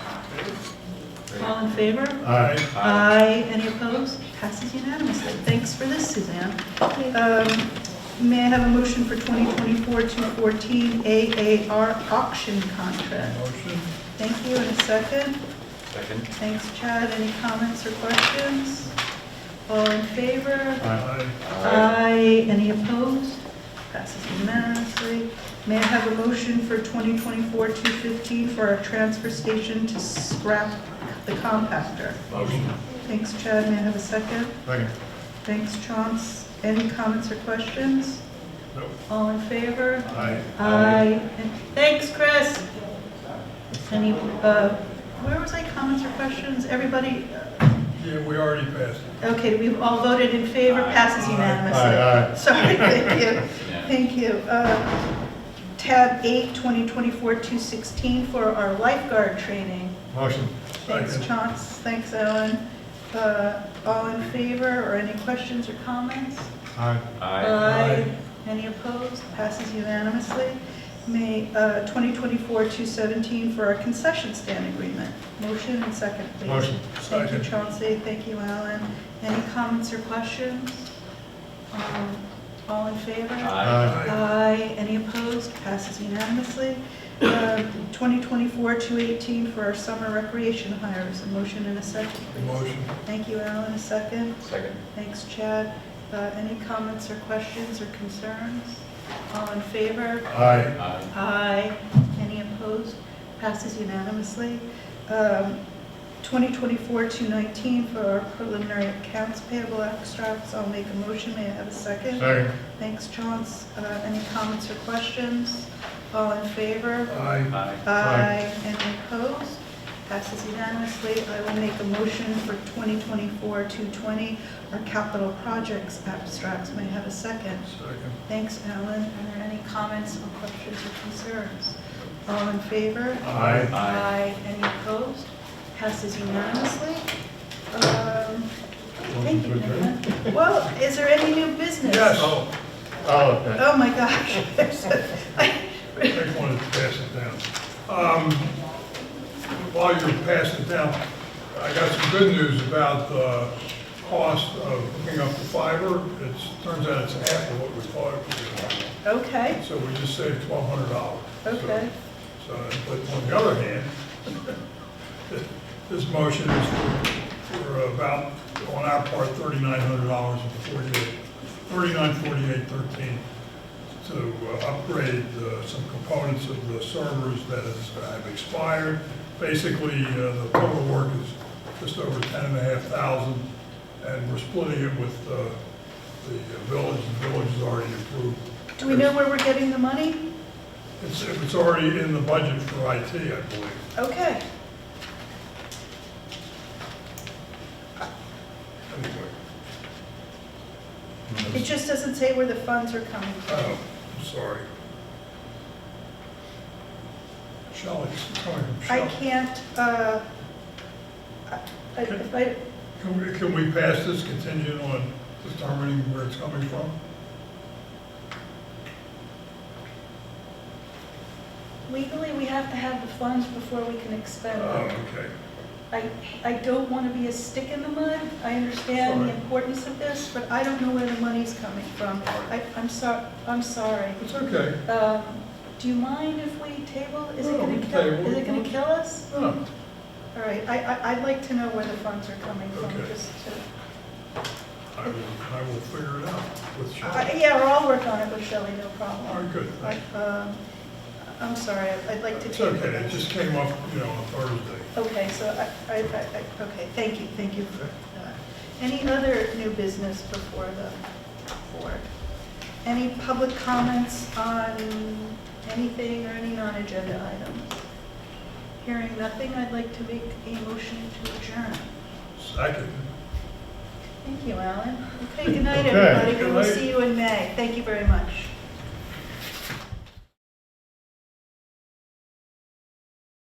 All in favor? Aye. Aye. Any opposed? Passes unanimously. Thanks for this, Suzanne. May I have a motion for 2024-214 AAR auction contract? Motion. Thank you. And a second? Second. Thanks, Chad. Any comments or questions? All in favor? Aye. Aye. Any opposed? Passes unanimously. May I have a motion for 2024-215 for our transfer station to scrap the compactor? Motion. Thanks, Chad. May I have a second? Second. Thanks, Chance. Any comments or questions? Nope. All in favor? Aye. Aye. And thanks, Chris. Any, where was I, comments or questions? Everybody, Yeah, we already passed it. okay, we've all voted in favor, passes unanimously. Aye. Sorry, thank you. Yeah. Thank you. Tab 8, 2024-216 for our lifeguard training. Motion. Thanks, Second. Chance. Thanks, Alan. All in favor or any questions or comments? Aye. Aye. Any opposed? Passes unanimously. May 2024-217 for our concession stand agreement. Motion and second, please. Motion. Thank you, Chauncey. Thank you, Alan. Any comments or questions? All in favor? Aye. Aye. Any opposed? Passes unanimously. 2024-218 for our summer recreation hires. A motion and a second, please. Motion. Thank you, Alan. A second. Second. Thanks, Chad. Any comments or questions or concerns? All in favor? Aye. Aye. Aye. Any opposed? Passes unanimously. 2024-219 for our preliminary accounts payable extracts. I'll make a motion. May I have a second? Second. Thanks, Chauncey. Any comments or questions? All in favor? Aye. Aye. Aye. Any opposed? Passes unanimously. I will make a motion for 2024-220, our capital projects abstracts. May I have a second? Second. Thanks, Alan. Are there any comments or questions or concerns? All in favor? Aye. Aye. Any opposed? Passes unanimously. Thank you, Nathan. Well, is there any new business? Yes. Oh, okay. Oh, my gosh. I wanted to pass it down. While you're passing it down, I got some good news about the cost of hooking up the fiber. Turns out it's half of what we thought it was going to be. Okay, So we just saved $1,200. okay. So, but on the other hand, this motion is for about, on our part, $3,948.13 to upgrade some components of the servers that have expired. Basically, the total work is just over $10,500, and we're splitting it with the village. The village has already approved. Do we know where we're getting the money? It's already in the budget for IT, I believe. Okay. Anyway. It just doesn't say where the funds are coming from. Oh, I'm sorry. Shelley, it's coming from I Shelley. can't, if I, Can we pass this contingent on determining where it's coming from? legally, we have to have the funds before we can expend Oh, them. okay. I don't want to be a stick in the mud. I understand the Sorry. importance of this, but I don't know where the money's coming from. I'm sorry. It's okay. Do you mind if we table? Is it No, gonna we kill, table. is it gonna kill us? No, All right, I'd like to know where the funds are coming from, Okay. just to, I will figure it out with Shelley. yeah, or I'll work on it with Shelley, no All problem. right, good. I'm sorry, I'd like to It's table okay, it this. just came up, on Thursday. Okay, so okay, thank you for that. Any other new business before the board? Any public comments on anything or any non-agenda items? Hearing nothing, I'd like to make a motion to adjourn. Second. Thank you, Alan. Okay, good night, Okay, everybody. good We will night. see you in May. Thank you very much.